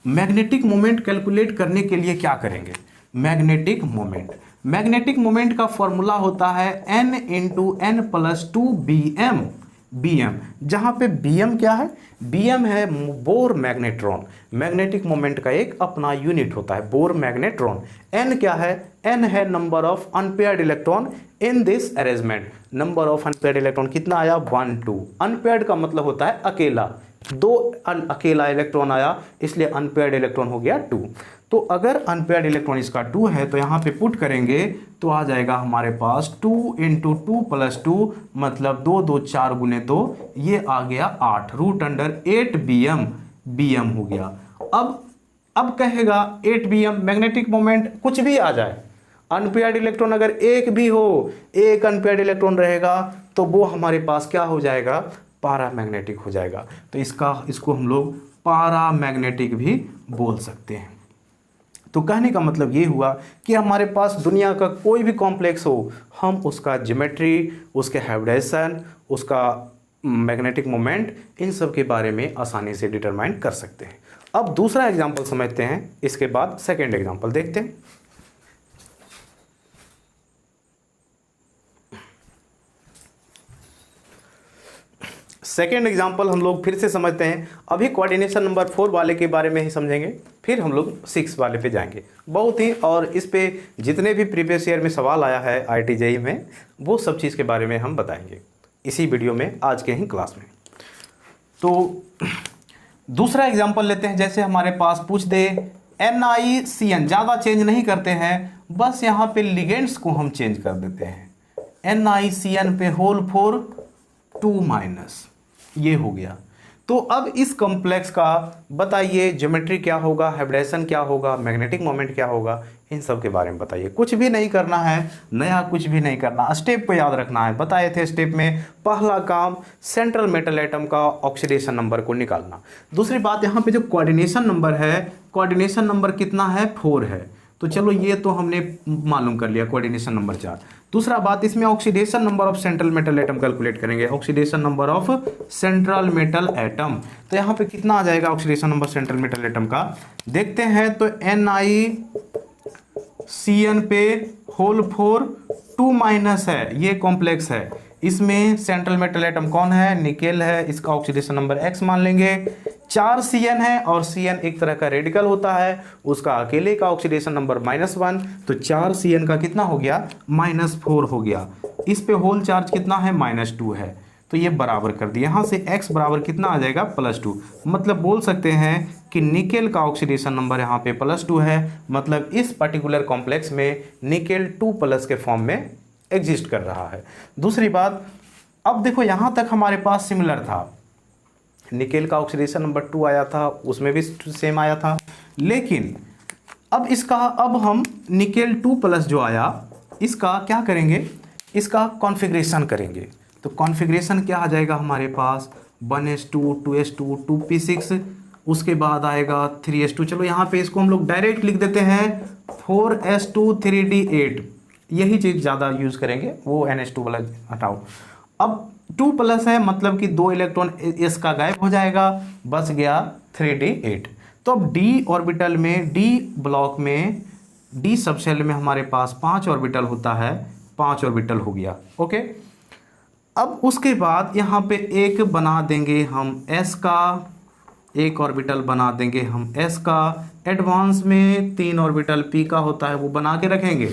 मैग्नेटिक मोमेंट कैलकुलेट करने के लिए क्या करेंगे, मैग्नेटिक मोमेंट का फॉर्मूला होता है n × n+2 Bm, जहाँ पे Bm क्या है, Bm है बोर मैग्नेट्रॉन। मैग्नेटिक मोमेंट का एक अपना यूनिट होता है बोर मैग्नेट्रॉन। n क्या है, n है number of unpaired electron in this arrangement. Number of unpaired electron कितना आया, 1 2। अनपेयर्ड का मतलब होता है अकेला, 2 अकेला इलेक्ट्रॉन आया, इसलिए अनपेयर्ड इलेक्ट्रॉन हो गया 2। तो अगर अनपेयर्ड इलेक्ट्रॉन इसका 2 है तो यहाँ पे पुट करेंगे तो आ जाएगा हमारे पास 2 × 2+2, मतलब 2 2 4 × 2, ये आ गया 8 √8 Bm हो गया। अब कहेगा 8 Bm मैग्नेटिक मोमेंट कुछ भी आ जाए, अनपेयर्ड इलेक्ट्रॉन अगर एक भी हो, एक अनपेयर्ड इलेक्ट्रॉन रहेगा तो वो हमारे पास क्या हो जाएगा, पैरामैग्नेटिक हो जाएगा। तो इसको हम लोग पैरामैग्नेटिक भी बोल सकते हैं। तो कहने का मतलब ये हुआ कि हमारे पास दुनिया का कोई भी कॉम्प्लेक्स हो, हम उसका ज्योमेट्री, उसके हाइब्रिडाइजेशन, उसका मैग्नेटिक मोमेंट, इन सब के बारे में आसानी से डिटरमाइन कर सकते हैं। अब दूसरा एग्जांपल समझते हैं, इसके बाद सेकंड एग्जांपल देखते हैं। सेकेंड एग्जाम्पल हम लोग फिर से समझते हैं। अभी कोऑर्डिनेशन नंबर 4 वाले के बारे में ही समझेंगे, फिर हम लोग 6 वाले पे जाएंगे। बहुत ही, और इस पे जितने भी प्रीवियस ईयर में सवाल आया है IIT JEE में, वो सब चीज़ के बारे में हम बताएंगे इसी वीडियो में, आज के ही क्लास में। तो दूसरा एग्जाम्पल लेते हैं। जैसे हमारे पास पूछ दे NiCN, ज़्यादा चेंज नहीं करते हैं, बस यहाँ पे लिगेंड्स को हम चेंज कर देते हैं। NiCN पे होल 4 2-, ये हो गया। तो अब इस कॉम्प्लेक्स का बताइए ज्योमेट्री क्या होगा, हाइब्रिडाइजेशन क्या होगा, मैग्नेटिक मोमेंट क्या होगा, इन सब के बारे में बताइए। कुछ भी नहीं करना है, नया कुछ भी नहीं करना, स्टेप को याद रखना है। बताए थे स्टेप में पहला काम सेंट्रल मेटल एटम का ऑक्सीडेशन नंबर को निकालना। दूसरी बात, यहाँ पे जो कोऑर्डिनेशन नंबर है, कोऑर्डिनेशन नंबर कितना है, 4 है। तो चलो ये तो हमने मालूम कर लिया, कोऑर्डिनेशन नंबर 4। दूसरा बात, इसमें oxidation number of central metal atom calculate करेंगे, oxidation number of central metal atom. तो यहाँ पे कितना आ जाएगा oxidation number central metal atom का, देखते हैं। तो NiCN पे होल 4 2- है, ये कॉम्प्लेक्स है। इसमें सेंट्रल मेटल एटम कौन है, निकेल है, इसका ऑक्सीडेशन नंबर X मान लेंगे। 4 CN है, और CN एक तरह का रेडिकल होता है, उसका अकेले का ऑक्सीडेशन नंबर -1। तो 4 CN का कितना हो गया, -4 हो गया। इस पे होल चार्ज कितना है, -2 है। तो ये बराबर कर दिया, यहाँ से X बराबर कितना आ जाएगा, +2। मतलब बोल सकते हैं कि निकेल का ऑक्सीडेशन नंबर यहाँ पे +2 है, मतलब इस पर्टिकुलर कॉम्प्लेक्स में निकेल 2+ के फॉर्म में एग्जिस्ट कर रहा है। दूसरी बात, अब देखो यहाँ तक हमारे पास सिमिलर था, निकेल का ऑक्सीडेशन नंबर 2 आया था, उसमें भी सेम आया था, लेकिन अब इसका, अब हम निकेल 2+ जो आया इसका क्या करेंगे, इसका कॉन्फ़िगरेशन करेंगे। तो कॉन्फ़िगरेशन क्या आ जाएगा हमारे पास, 1s2 2s2 2p6, उसके बाद आएगा 3s2। चलो यहाँ पे इसको हम लोग डायरेक्ट लिख देते हैं 4s2 3d8, यही चीज़ ज़्यादा यूज़ करेंगे, वो ns2 वाला हटाओ। अब 2+ है मतलब कि 2 इलेक्ट्रॉन s का गायब हो जाएगा, बच गया 3d8। तो अब d ऑर्बिटल में, d ब्लॉक में, d सबशेल में हमारे पास 5 ऑर्बिटल होता है, 5 ऑर्बिटल हो गया। ओके, अब उसके बाद यहाँ पे एक बना देंगे हम s का, एक ऑर्बिटल बना देंगे हम s का, एडवांस में 3 ऑर्बिटल p का होता है वो बना के रखेंगे।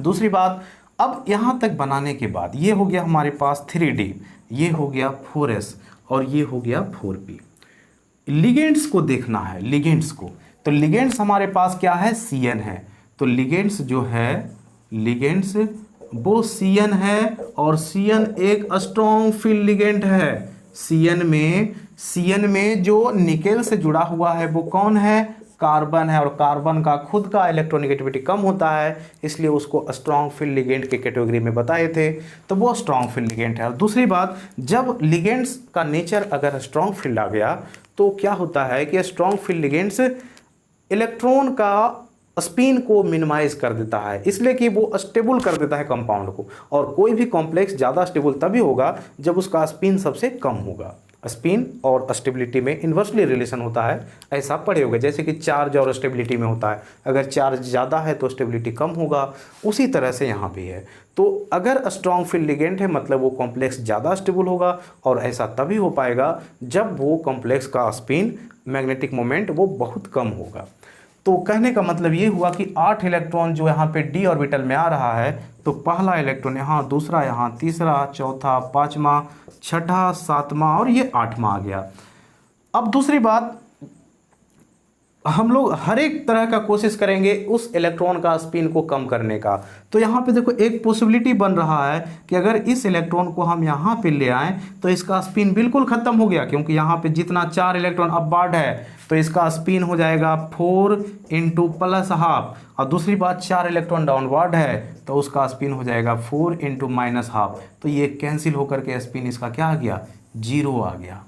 दूसरी बात, अब यहाँ तक बनाने के बाद ये हो गया हमारे पास 3d, ये हो गया 4s और ये हो गया 4p। लिगेंड्स को देखना है, लिगेंड्स को, तो लिगेंड्स हमारे पास क्या है, Cn है। तो लिगेंड्स जो है, लिगेंड्स वो Cn है, और Cn एक स्ट्रॉन्ग फील्ड लिगेंड है। Cn में जो निकेल से जुड़ा हुआ है वो कौन है, कार्बन है, और कार्बन का खुद का इलेक्ट्रोनेगेटिविटी कम होता है, इसलिए उसको स्ट्रॉन्ग फील्ड लिगेंड के कैटेगरी में बताए थे, तो वो स्ट्रॉन्ग फील्ड लिगेंड है। और दूसरी बात, जब लिगेंड्स का नेचर अगर स्ट्रॉन्ग फील्ड आ गया तो क्या होता है कि स्ट्रॉन्ग फील्ड लिगेंड्स इलेक्ट्रॉन का स्पिन को मिनिमाइज कर देता है, इसलिए कि वो स्टेबल कर देता है कंपाउंड को। और कोई भी कॉम्प्लेक्स ज़्यादा स्टेबल तभी होगा जब उसका स्पिन सबसे कम होगा। स्पिन और स्टेबिलिटी में इन्वर्सली रिलेशन होता है, ऐसा पढ़े होगे, जैसे कि चार्ज और स्टेबिलिटी में होता है, अगर चार्ज ज़्यादा है तो स्टेबिलिटी कम होगा, उसी तरह से यहाँ भी है। तो अगर स्ट्रॉन्ग फील्ड लिगेंड है मतलब वो कॉम्प्लेक्स ज़्यादा स्टेबल होगा, और ऐसा तभी हो पाएगा जब वो कॉम्प्लेक्स का स्पिन, मैग्नेटिक मोमेंट वो बहुत कम होगा। तो कहने का मतलब ये हुआ कि 8 इलेक्ट्रॉन जो यहाँ पे d ऑर्बिटल में आ रहा है, तो पहला इलेक्ट्रॉन यहाँ, दूसरा यहाँ, तीसरा, चौथा, पाँचवा, छठा, सातवां और ये 8वां आ गया। अब दूसरी बात, हम लोग हर एक तरह का कोशिश करेंगे उस इलेक्ट्रॉन का स्पिन को कम करने का। तो यहाँ पे देखो एक पॉसिबिलिटी बन रहा है कि अगर इस इलेक्ट्रॉन को हम यहाँ पे ले आएँ तो इसका स्पिन बिल्कुल ख़त्म हो गया, क्योंकि यहाँ पे जितना 4 इलेक्ट्रॉन अपवार्ड है तो इसका स्पिन हो जाएगा 4 × +½ और दूसरी बात 4 इलेक्ट्रॉन डाउनवर्ड है तो उसका स्पिन हो जाएगा 4 × -½ तो ये कैंसिल होकर के स्पिन इसका क्या आ गया, 0 आ गया।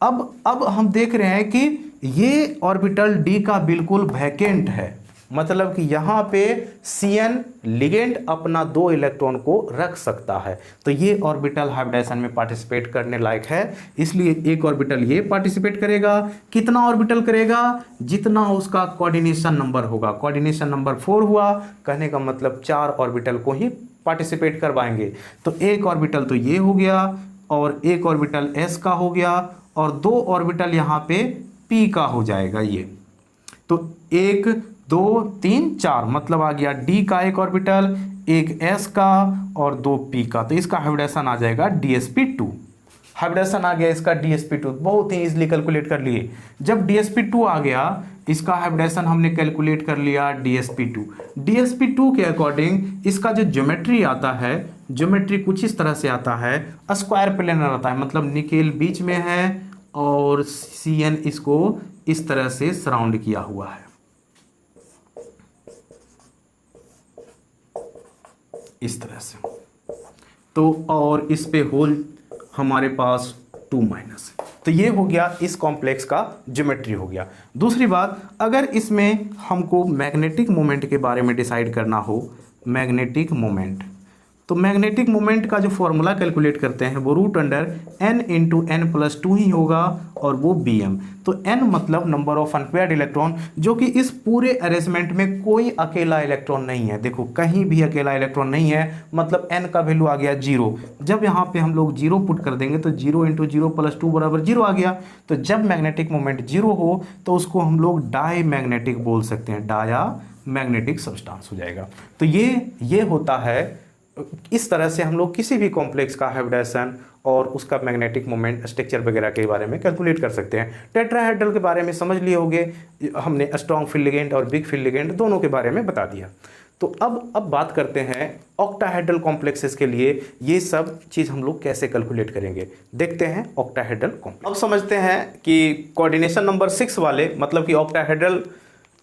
अब हम देख रहे हैं कि ये ऑर्बिटल d का बिल्कुल वैकेंट है, मतलब कि यहाँ पे Cn लिगेंड अपना 2 इलेक्ट्रॉन को रख सकता है, तो ये ऑर्बिटल हाइब्रिडाइजेशन में पार्टिसिपेट करने लायक है, इसलिए एक ऑर्बिटल ये पार्टिसिपेट करेगा। कितना ऑर्बिटल करेगा, जितना उसका कोऑर्डिनेशन नंबर होगा। कोऑर्डिनेशन नंबर 4 हुआ, कहने का मतलब 4 ऑर्बिटल को ही पार्टिसिपेट करवाएंगे। तो एक ऑर्बिटल तो ये हो गया, और एक ऑर्बिटल s का हो गया, और 2 ऑर्बिटल यहाँ पे p का हो जाएगा। ये तो 1 2 3 4 मतलब आ गया d का एक ऑर्बिटल, एक s का और 2 p का, तो इसका हाइब्रिडेशन आ जाएगा dsp2। हाइब्रिडेशन आ गया इसका dsp2, बहुत ही इजीली कैलकुलेट कर लिए। जब dsp2 आ गया, इसका हाइब्रिडेशन हमने कैलकुलेट कर लिया dsp2। dsp2 के अकॉर्डिंग इसका जो ज्योमेट्री आता है, ज्योमेट्री कुछ इस तरह से आता है, स्क्वायर प्लेनर आता है, मतलब निकेल बीच में है और Cn इसको इस तरह से सराउंड किया हुआ है, इस तरह से। तो और इस पे होल हमारे पास 2 माइनस, तो ये हो गया इस कॉम्प्लेक्स का ज्योमेट्री हो गया। दूसरी बात, अगर इसमें हमको मैग्नेटिक मोमेंट के बारे में डिसाइड करना हो, मैग्नेटिक मोमेंट, तो मैग्नेटिक मोमेंट का जो फॉर्मूला कैलकुलेट करते हैं वो √n × n+2 ही होगा, और वो bm। तो n मतलब नंबर ऑफ अनपेयर्ड इलेक्ट्रॉन, जो कि इस पूरे अरेंजमेंट में कोई अकेला इलेक्ट्रॉन नहीं है। देखो कहीं भी अकेला इलेक्ट्रॉन नहीं है, मतलब n का वैल्यू आ गया 0। जब यहाँ पे हम लोग 0 पुट कर देंगे तो 0 × 0 + 2 = 0 आ गया। तो जब मैग्नेटिक मोमेंट 0 हो तो उसको हम लोग डाई मैग्नेटिक बोल सकते हैं, डाया मैग्नेटिक सब्सटेंस हो जाएगा। तो ये होता है, इस तरह से हम लोग किसी भी कॉम्प्लेक्स का हाइब्रिडेशन और उसका मैग्नेटिक मोमेंट, स्ट्रक्चर वगैरह के बारे में कैलकुलेट कर सकते हैं। टेट्राहेड्रल के बारे में समझ लिए होंगे, हमने स्ट्रॉन्ग फील्ड लिगेंड और वीक फील्ड लिगेंड दोनों के बारे में बता दिया। तो अब बात करते हैं ऑक्टाहेड्रल कॉम्प्लेक्सेस के लिए ये सब चीज़ हम लोग कैसे कैलकुलेट करेंगे। देखते हैं ऑक्टाहेड्रल कॉम्प्लेक्स। अब समझते हैं कि कोऑर्डिनेशन नंबर 6 वाले मतलब कि ऑक्टाहेड्रल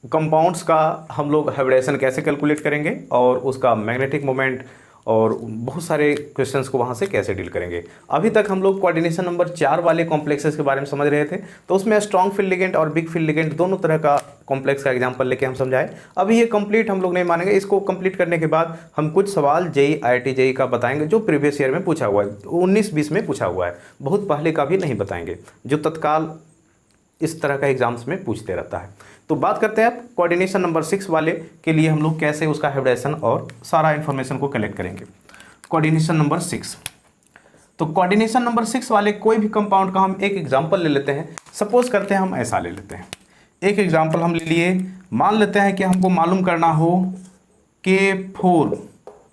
कंपाउंड्स का हम लोग हाइब्रिडाइजेशन कैसे कैलकुलेट करेंगे और उसका मैग्नेटिक मोमेंट और बहुत सारे क्वेश्चंस को वहाँ से कैसे डील करेंगे। अभी तक हम लोग कोऑर्डिनेशन नंबर 4 वाले कॉम्प्लेक्सेस के बारे में समझ रहे थे, तो उसमें स्ट्रॉन्ग फील्ड लिगेंड और बिग फील्ड लिगेंड दोनों तरह का कॉम्प्लेक्स का एग्जांपल लेके हम समझाए। अभी ये कंप्लीट हम लोग नहीं मानेंगे, इसको कंप्लीट करने के बाद हम कुछ सवाल जेई IIT जेई का बताएंगे जो प्रीवियस ईयर में पूछा हुआ है, 19-20 में पूछा हुआ है, बहुत पहले का भी नहीं बताएंगे जो तत्काल इस तरह का एग्जाम्स में पूछते रहता है। तो बात करते हैं अब कोऑर्डिनेशन नंबर 6 वाले के लिए हम लोग कैसे उसका हाइब्रिडाइजेशन और सारा इन्फॉर्मेशन को कलेक्ट करेंगे। कोऑर्डिनेशन नंबर 6, तो कोऑर्डिनेशन नंबर 6 वाले कोई भी कंपाउंड का हम एक एग्जांपल ले लेते हैं। सपोज करते हैं हम ऐसा ले लेते हैं, एक एग्जांपल हम ले लिए, मान लेते हैं कि हमको मालूम करना हो K4,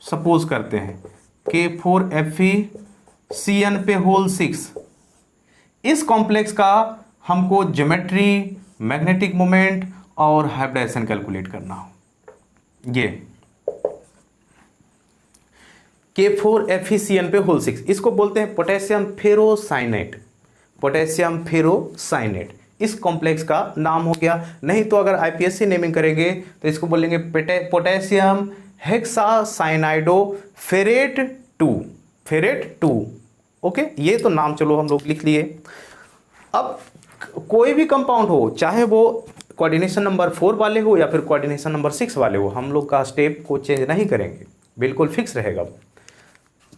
सपोज करते हैं K4 FeCN पे होल 6, इस कॉम्प्लेक्स का हमको ज्योमेट्री, मैग्नेटिक मोमेंट और हाइब्रिडाइजेशन कैलकुलेट करना हो। ये K4 FeCN पे होल 6, इसको बोलते हैं पोटेशियम फेरोसाइनेट, पोटेशियम फेरोसाइनेट इस कॉम्प्लेक्स का नाम हो गया। नहीं तो अगर IPSC नेमिंग करेंगे तो इसको बोलेंगे पोटेशियम हेक्सासाइनाइडो फेरेट 2। ओके, ये तो नाम चलो हम लोग लिख लिए। अब कोई भी कंपाउंड हो, चाहे वो कोऑर्डिनेशन नंबर 4 वाले हो या फिर कोऑर्डिनेशन नंबर 6 वाले हो, हम लोग का स्टेप को चेंज नहीं करेंगे, बिल्कुल फिक्स रहेगा।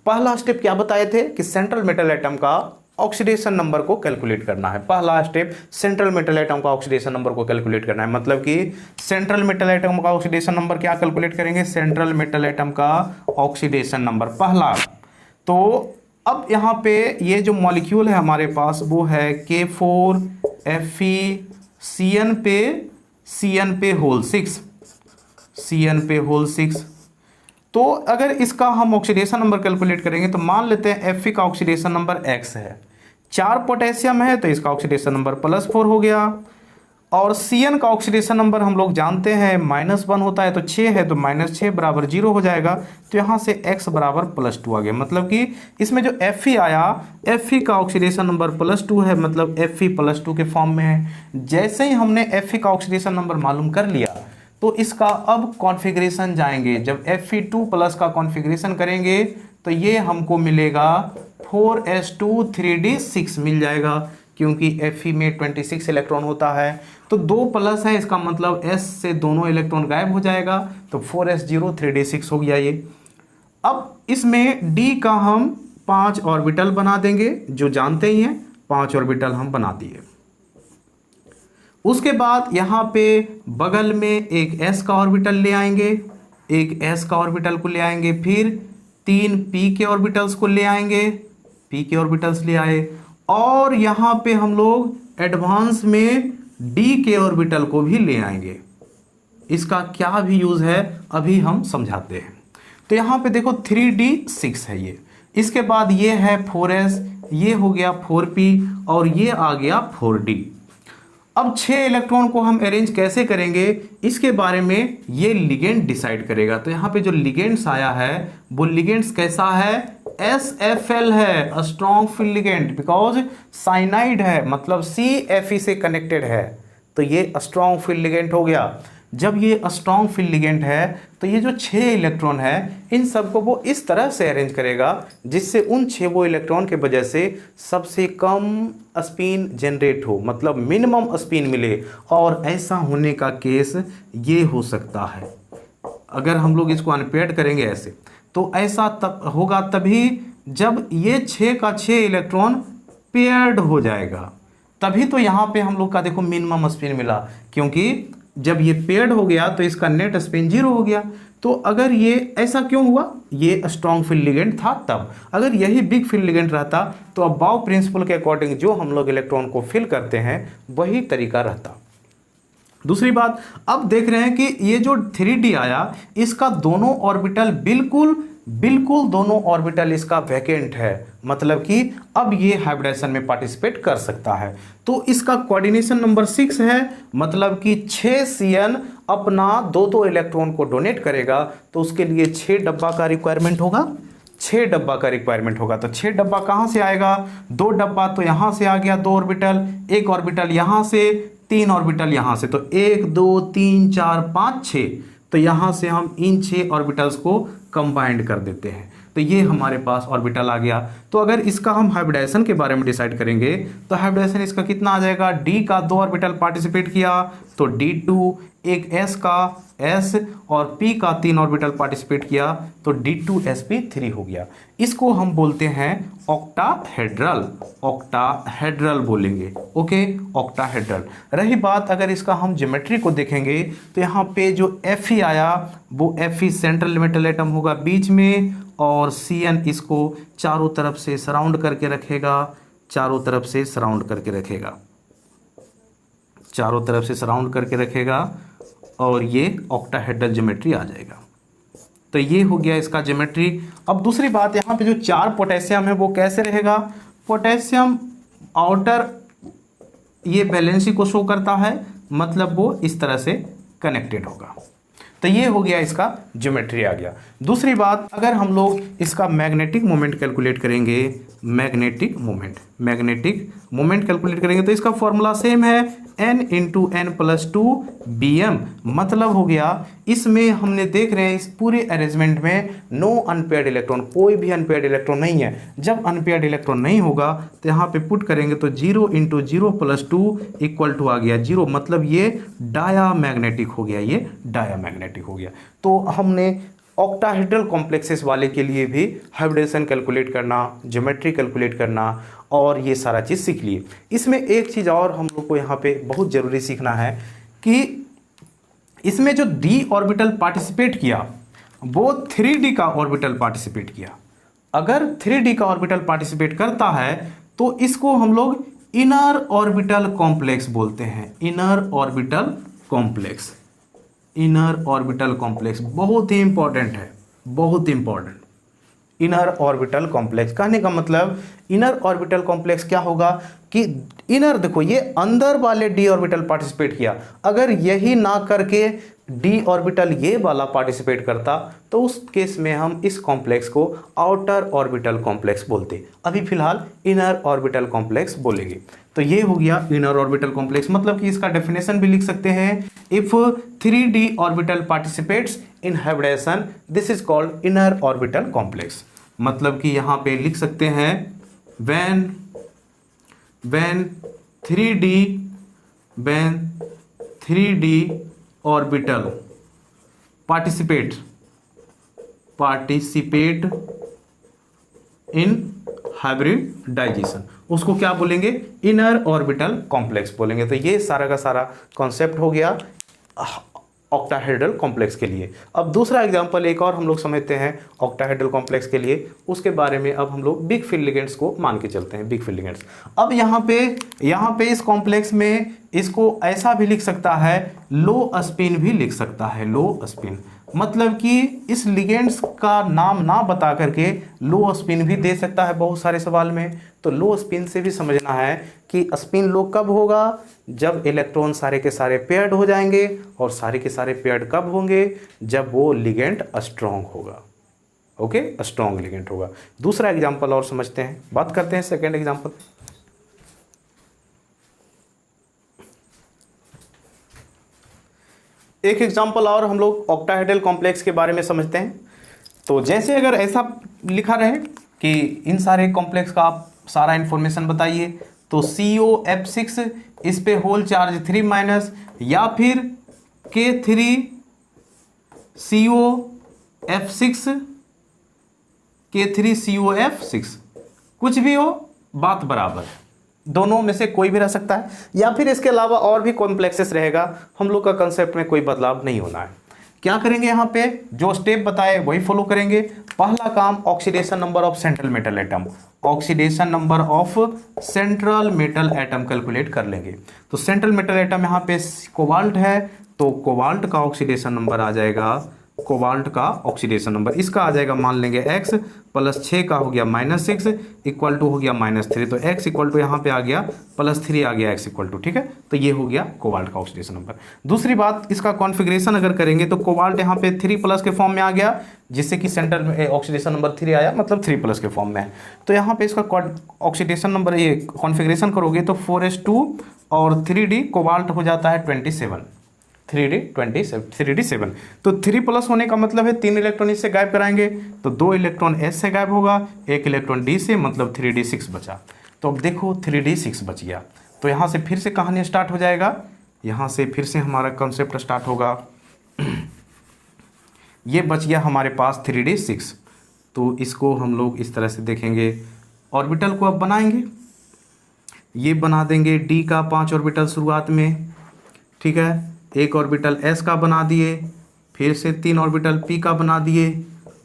पहला स्टेप क्या बताए थे कि सेंट्रल मेटल एटम का ऑक्सीडेशन नंबर को कैलकुलेट करना है। पहला स्टेप सेंट्रल मेटल एटम का ऑक्सीडेशन नंबर को कैलकुलेट करना है, मतलब कि सेंट्रल मेटल एटम का ऑक्सीडेशन नंबर क्या कैलकुलेट करेंगे, सेंट्रल मेटल एटम का ऑक्सीडेशन नंबर पहला। तो अब यहाँ पे ये जो मॉलिक्यूल है हमारे पास वो है K4 FeCN पे होल 6, तो अगर इसका हम ऑक्सीडेशन नंबर कैलकुलेट करेंगे तो मान लेते हैं Fe का ऑक्सीडेशन नंबर X है, 4 पोटेशियम है तो इसका ऑक्सीडेशन नंबर +4 हो गया, और Cn का ऑक्सीडेशन नंबर हम लोग जानते हैं -1 होता है, तो 6 है तो -6 बराबर 0 हो जाएगा, तो यहाँ से X बराबर +2 आ गया। मतलब कि इसमें जो Fe आया, Fe का ऑक्सीडेशन नंबर +2 है, मतलब Fe +2 के फॉर्म में है। जैसे ही हमने Fe का ऑक्सीडेशन नंबर मालूम कर लिया तो इसका अब कॉन्फ़िगरेशन जाएंगे, जब Fe2+ का कॉन्फ़िगरेशन करेंगे तो ये हमको मिलेगा 4s2 3d6 मिल जाएगा, क्योंकि Fe में 26 इलेक्ट्रॉन होता है, तो 2+ है, इसका मतलब S से दोनों इलेक्ट्रॉन गायब हो जाएगा, तो 4s0 3d6 हो गया ये। अब इसमें D का हम 5 ऑर्बिटल बना देंगे, जो जानते ही हैं 5 ऑर्बिटल हम बना दिए। उसके बाद यहाँ पे बगल में एक S का ऑर्बिटल ले आएंगे, एक S का ऑर्बिटल को ले आएंगे, फिर 3 P के ऑर्बिटल्स को ले आएंगे, P के ऑर्बिटल्स ले आए, और यहाँ पे हम लोग एडवांस में D के ऑर्बिटल को भी ले आएंगे। इसका क्या भी यूज़ है अभी हम समझाते हैं। तो यहाँ पे देखो 3d6 है ये, इसके बाद ये है 4s, ये हो गया 4p और ये आ गया 4d। अब 6 इलेक्ट्रॉन को हम अरेंज कैसे करेंगे इसके बारे में ये लिगेंड डिसाइड करेगा। तो यहाँ पे जो लिगेंड्स आया है वो लिगेंड्स कैसा है, SFL है, strong field ligand, because cyanide है, मतलब CFe से कनेक्टेड है, तो ये स्ट्रॉन्ग फील्ड लिगेंड हो गया। जब ये स्ट्रॉन्ग फील्ड लिगेंड है तो ये जो 6 इलेक्ट्रॉन है इन सबको वो इस तरह से अरेंज करेगा जिससे उन 6 वो इलेक्ट्रॉन के वजह से सबसे कम स्पिन जनरेट हो, मतलब मिनिमम स्पिन मिले। और ऐसा होने का केस ये हो सकता है, अगर हम लोग इसको अनपेयर्ड करेंगे ऐसे, तो ऐसा तब होगा तभी जब ये 6 का 6 इलेक्ट्रॉन पेयर्ड हो जाएगा, तभी तो यहाँ पे हम लोग का देखो मिनिमम स्पिन मिला, क्योंकि जब ये पेयर्ड हो गया तो इसका नेट स्पिन 0 हो गया। तो अगर ये ऐसा क्यों हुआ, ये स्ट्रॉन्ग फील्ड लिगेंड था तब। अगर यही बिग फील्ड लिगेंड रहता तो अबाव प्रिंसिपल के अकॉर्डिंग जो हम लोग इलेक्ट्रॉन को फिल करते हैं वही तरीका रहता। दूसरी बात, अब देख रहे हैं कि ये जो 3D आया इसका दोनों ऑर्बिटल बिल्कुल दोनों ऑर्बिटल इसका वैकेंट है, मतलब कि अब ये हाइब्रिडाइजेशन में पार्टिसिपेट कर सकता है। तो इसका कोऑर्डिनेशन नंबर 6 है, मतलब कि 6 Cn अपना 2 इलेक्ट्रॉन को डोनेट करेगा तो उसके लिए 6 डब्बा का रिक्वायरमेंट होगा, 6 डब्बा का रिक्वायरमेंट होगा। तो 6 डब्बा कहाँ से आएगा? 2 डब्बा तो यहाँ से आ गया, 2 ऑर्बिटल, 1 ऑर्बिटल यहाँ से, 3 ऑर्बिटल यहाँ से, तो 1 2 3 4 5 6। तो यहाँ से हम इन 6 ऑर्बिटल्स को कंबाइंड कर देते हैं, तो ये हमारे पास ऑर्बिटल आ गया। तो अगर इसका हम हाइब्रिडाइजेशन के बारे में डिसाइड करेंगे तो हाइब्रिडाइजेशन इसका कितना आ जाएगा? डी का 2 ऑर्बिटल पार्टिसिपेट किया तो D2, एक S का S और P का 3 ऑर्बिटल पार्टिसिपेट किया तो D2sp3 हो गया। इसको हम बोलते हैं ऑक्टाहेड्रल, ऑक्टाहेड्रल बोलेंगे। Okay, octahedral. रही बात अगर इसका हम ज्योमेट्री को देखेंगे तो यहाँ पे जो Fe आया वो Fe सेंट्रल मेटल एटम होगा बीच में, और Cn इसको चारों तरफ से सराउंड करके रखेगा, चारों तरफ से सराउंड करके रखेगा, चारों तरफ से सराउंड करके रखेगा, और ये ऑक्टाहेड्रल ज्योमेट्री आ जाएगा। तो ये हो गया इसका ज्योमेट्री। अब दूसरी बात, यहाँ पे जो 4 पोटेशियम है वो कैसे रहेगा? पोटेशियम आउटर ये वैलेंसी को शो करता है, मतलब वो इस तरह से कनेक्टेड होगा। तो ये हो गया इसका ज्योमेट्री आ गया। दूसरी बात, अगर हम लोग इसका मैग्नेटिक मोमेंट कैलकुलेट करेंगे, मैग्नेटिक मोमेंट कैलकुलेट करेंगे तो इसका फॉर्मूला सेम है, n × n+2 bm। मतलब हो गया इसमें हमने देख रहे हैं इस पूरे अरेंजमेंट में नो अनपेयर्ड इलेक्ट्रॉन, कोई भी अनपेयर्ड इलेक्ट्रॉन नहीं है। जब अनपेयर्ड इलेक्ट्रॉन नहीं होगा तो यहाँ पे पुट करेंगे तो 0 × 0+2 = आ गया 0, मतलब ये डायामैग्नेटिक हो गया, ये डायामैग्नेटिक हो गया। तो हमने ऑक्टाहेड्रल कॉम्प्लेक्सेस वाले के लिए भी हाइब्रिडाइजेशन कैलकुलेट करना, ज्योमेट्री कैलकुलेट करना और ये सारा चीज़ सीख लिए। इसमें एक चीज़ और हम लोग को यहाँ पे बहुत ज़रूरी सीखना है कि इसमें जो d ऑर्बिटल पार्टिसिपेट किया वो 3d का ऑर्बिटल पार्टिसिपेट किया। अगर 3d का ऑर्बिटल पार्टिसिपेट करता है तो इसको हम लोग इनर ऑर्बिटल कॉम्प्लेक्स बोलते हैं, inner orbital complex. Inner orbital complex बहुत ही इंपॉर्टेंट है, बहुत इंपॉर्टेंट। इनर ऑर्बिटल कॉम्प्लेक्स कहने का मतलब इनर ऑर्बिटल कॉम्प्लेक्स क्या होगा कि इनर, देखो ये अंदर वाले d ऑर्बिटल पार्टिसिपेट किया, अगर यही ना करके d ऑर्बिटल ये वाला पार्टिसिपेट करता तो उस केस में हम इस कॉम्प्लेक्स को आउटर ऑर्बिटल कॉम्प्लेक्स बोलते। अभी फिलहाल इनर ऑर्बिटल कॉम्प्लेक्स बोलेंगे। तो ये हो गया इनर ऑर्बिटल कॉम्प्लेक्स। मतलब कि इसका डेफिनेशन भी लिख सकते हैं, if 3d orbital participates in hybridization this is called inner orbital complex. मतलब कि यहाँ पे लिख सकते हैं when 3d orbital participate in hybridization, उसको क्या बोलेंगे? इनर ऑर्बिटल कॉम्प्लेक्स बोलेंगे। तो ये सारा का सारा कॉन्सेप्ट हो गया ऑक्टाहेड्रल कॉम्प्लेक्स के लिए। अब दूसरा एग्जांपल एक और हम लोग समझते हैं ऑक्टाहेड्रल कॉम्प्लेक्स के लिए, उसके बारे में अब हम लोग बिग फील्ड लिगेंड्स को मान के चलते हैं, बिग फील्ड लिगेंड्स। अब यहाँ पे इस कॉम्प्लेक्स में इसको ऐसा भी लिख सकता है, लो स्पिन भी लिख सकता है, लो स्पिन। मतलब कि इस लिगेंड्स का नाम ना बता करके लो स्पिन भी दे सकता है बहुत सारे सवाल में। तो लो स्पिन से भी समझना है कि स्पिन लो कब होगा? जब इलेक्ट्रॉन सारे के सारे पेयर्ड हो जाएंगे, और सारे के सारे पेयर्ड कब होंगे? जब वो लिगेंड स्ट्रॉन्ग होगा। ओके, स्ट्रॉन्ग लिगेंड होगा। दूसरा एग्जांपल और समझते हैं, बात करते हैं सेकेंड एग्जांपल। एक एग्जांपल और हम लोग ऑक्टाहेड्रल कॉम्प्लेक्स के बारे में समझते हैं। तो जैसे अगर ऐसा लिखा रहे कि इन सारे कॉम्प्लेक्स का आप सारा इंफॉर्मेशन बताइए, तो COF6 इस पे होल चार्ज 3- या फिर K3COF6 कुछ भी हो, बात बराबर, दोनों में से कोई भी रह सकता है, या फिर इसके अलावा और भी कॉम्प्लेक्सेस रहेगा। हम लोग का कंसेप्ट में कोई बदलाव नहीं होना है। क्या करेंगे? यहाँ पे जो स्टेप बताए वही फॉलो करेंगे। पहला काम, oxidation number of central metal atom, oxidation number of central metal atom calculate कर लेंगे। तो सेंट्रल मेटल एटम यहाँ पे कोबाल्ट है, तो कोबाल्ट का ऑक्सीडेशन नंबर आ जाएगा कोबाल्ट का ऑक्सीडेशन नंबर। इसका आ जाएगा, मान लेंगे x प्लस 6 का हो गया -6 इक्वल टू हो गया -3, तो x इक्वल टू यहाँ पे आ गया +3 आ गया x इक्वल टू, ठीक है। तो ये हो गया कोबाल्ट का ऑक्सीडेशन नंबर। दूसरी बात, इसका कॉन्फ़िगरेशन अगर करेंगे तो कोबाल्ट यहाँ पे 3+ के फॉर्म में आ गया, जिससे कि सेंटर में ऑक्सीडेशन नंबर 3 आया, मतलब 3+ के फॉर्म में है। तो यहाँ पे इसका ऑक्सीडेशन नंबर, ये कॉन्फ़िगरेशन करोगे तो 4s2 और 3d कोबाल्ट हो जाता है 27, 3d7। तो 3+ होने का मतलब है 3 इलेक्ट्रॉन इससे गायब कराएंगे, तो 2 इलेक्ट्रॉन s से गायब होगा, 1 इलेक्ट्रॉन d से, मतलब 3d6 बचा। तो अब देखो 3d6 बच गया, तो यहाँ से फिर से कहानी स्टार्ट हो जाएगा, यहाँ से फिर से हमारा कंसेप्ट स्टार्ट होगा। ये बच गया हमारे पास 3d6, तो इसको हम लोग इस तरह से देखेंगे। ऑर्बिटल को अब बनाएंगे, ये बना देंगे d का 5 ऑर्बिटल शुरुआत में, ठीक है। एक ऑर्बिटल s का बना दिए, फिर से 3 ऑर्बिटल p का बना दिए,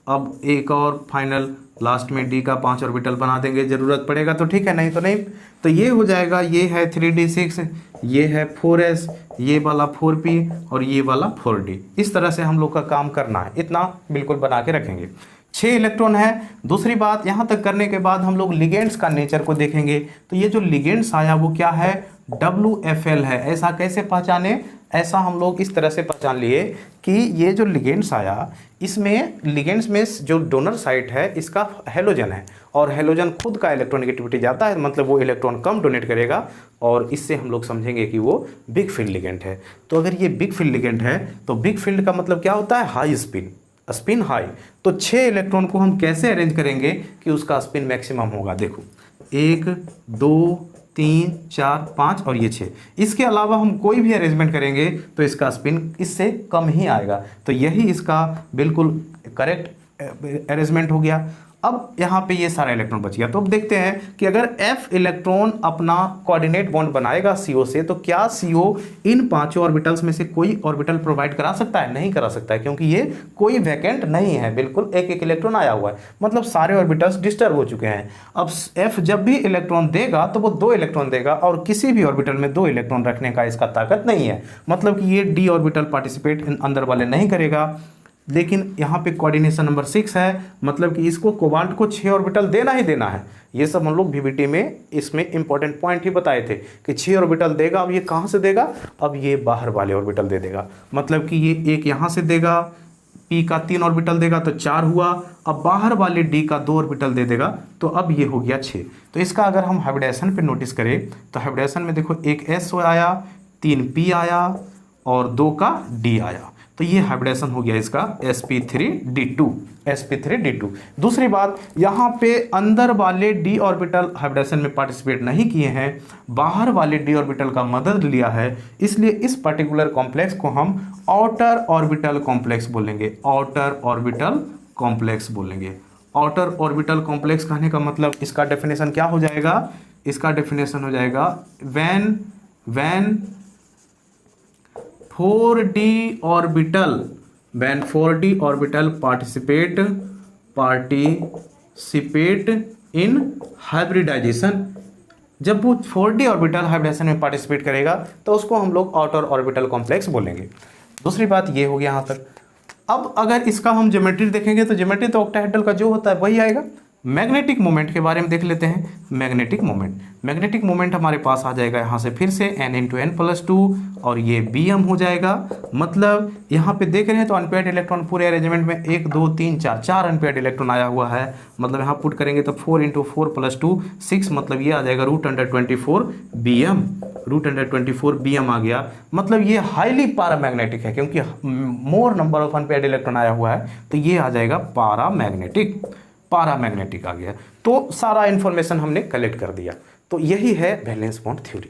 अब एक और फाइनल लास्ट में d का 5 ऑर्बिटल बना देंगे, ज़रूरत पड़ेगा तो ठीक है, नहीं तो नहीं। तो ये हो जाएगा, ये है 3d6, ये है 4s, ये वाला 4p और ये वाला 4d। इस तरह से हम लोग का काम करना है, इतना बिल्कुल बना के रखेंगे। 6 इलेक्ट्रॉन है। दूसरी बात, यहाँ तक करने के बाद हम लोग लिगेंड्स का नेचर को देखेंगे। तो ये जो लिगेंड्स आया वो क्या है, WFL है। ऐसा कैसे पहचाने, ऐसा हम लोग इस तरह से पहचान लिए कि ये जो लिगेंड्स आया, इसमें लिगेंड्स में जो डोनर साइट है इसका हेलोजन है, और हेलोजन खुद का इलेक्ट्रॉनिगेटिविटी जाता है, मतलब वो इलेक्ट्रॉन कम डोनेट करेगा, और इससे हम लोग समझेंगे कि वो बिग फील्ड लिगेंड है। तो अगर ये बिग फील्ड लिगेंड है तो बिग फील्ड का मतलब क्या होता है, हाई स्पिन हाई। तो 6 इलेक्ट्रॉन को हम कैसे अरेंज करेंगे कि उसका स्पिन मैक्सिमम होगा। देखो 1 2 3 4 5 और ये 6, इसके अलावा हम कोई भी अरेंजमेंट करेंगे तो इसका स्पिन इससे कम ही आएगा। तो यही इसका बिल्कुल करेक्ट अरेंजमेंट हो गया। अब यहाँ पे ये सारा इलेक्ट्रॉन बच गया। तो अब देखते हैं कि अगर F इलेक्ट्रॉन अपना कोऑर्डिनेट बॉन्ड बनाएगा CO से, तो क्या CO इन 5 ऑर्बिटल्स में से कोई ऑर्बिटल प्रोवाइड करा सकता है? नहीं करा सकता है, क्योंकि ये कोई वैकेंट नहीं है, बिल्कुल एक एक इलेक्ट्रॉन आया हुआ है, मतलब सारे ऑर्बिटल्स डिस्टर्ब हो चुके हैं। अब F जब भी इलेक्ट्रॉन देगा तो वो 2 इलेक्ट्रॉन देगा, और किसी भी ऑर्बिटल में 2 इलेक्ट्रॉन रखने का इसका ताकत नहीं है, मतलब कि ये D ऑर्बिटल पार्टिसिपेट अंदर वाले नहीं करेगा। लेकिन यहाँ पे कोऑर्डिनेशन नंबर 6 है, मतलब कि इसको कोबाल्ट को 6 ऑर्बिटल देना ही देना है। ये सब हम लोग VBT में इसमें इंपॉर्टेंट पॉइंट ही बताए थे कि 6 ऑर्बिटल देगा। अब ये कहाँ से देगा, अब ये बाहर वाले ऑर्बिटल दे देगा, मतलब कि ये एक यहाँ से देगा, P का 3 ऑर्बिटल देगा तो 4 हुआ, अब बाहर वाले D का 2 ऑर्बिटल दे देगा, तो अब ये हो गया 6। तो इसका अगर हम हाइब्रिडेशन पे नोटिस करें तो हाइब्रिडेशन में देखो एक S आया, 3 P आया और 2 का D आया, तो ये हाइब्रिडेशन हो गया इसका sp3d2। दूसरी बात, यहाँ पे अंदर वाले d ऑर्बिटल हाइब्रिडेशन में पार्टिसिपेट नहीं किए हैं, बाहर वाले d ऑर्बिटल का मदद लिया है, इसलिए इस पर्टिकुलर कॉम्प्लेक्स को हम आउटर ऑर्बिटल कॉम्प्लेक्स बोलेंगे। आउटर ऑर्बिटल कॉम्प्लेक्स बोलेंगे। आउटर ऑर्बिटल कॉम्प्लेक्स कहने का मतलब इसका डेफिनेशन क्या हो जाएगा, इसका डेफिनेशन हो जाएगा when 4d orbital participate in hybridization. जब वो 4d ऑर्बिटल हाइब्रिडेशन में पार्टिसिपेट करेगा तो उसको हम लोग आउटर ऑर्बिटल कॉम्प्लेक्स बोलेंगे। दूसरी बात ये हो गया यहाँ तक। अब अगर इसका हम ज्योमेट्री देखेंगे तो ज्योमेट्री तो ऑक्टाहेड्रल का जो होता है वही आएगा। मैग्नेटिक मोमेंट के बारे में देख लेते हैं। मैग्नेटिक मोमेंट हमारे पास आ जाएगा यहाँ से फिर से n × n+2 और ये Bm हो जाएगा। मतलब यहाँ पे देख रहे हैं तो अनपेयर्ड इलेक्ट्रॉन पूरे अरेंजमेंट में 1 2 3 4 अनपेयर्ड इलेक्ट्रॉन आया हुआ है। मतलब यहाँ पुट करेंगे तो 4 × 4+2 6, मतलब ये आ जाएगा √24 Bm। √24 Bm आ गया, मतलब ये हाईली पैरामैग्नेटिक है, क्योंकि मोर नंबर ऑफ अनपेयर्ड इलेक्ट्रॉन आया हुआ है, तो ये आ जाएगा पैरामैग्नेटिक आ गया। तो सारा इन्फॉर्मेशन हमने कलेक्ट कर दिया। तो यही है वैलेंस बॉन्ड थ्योरी।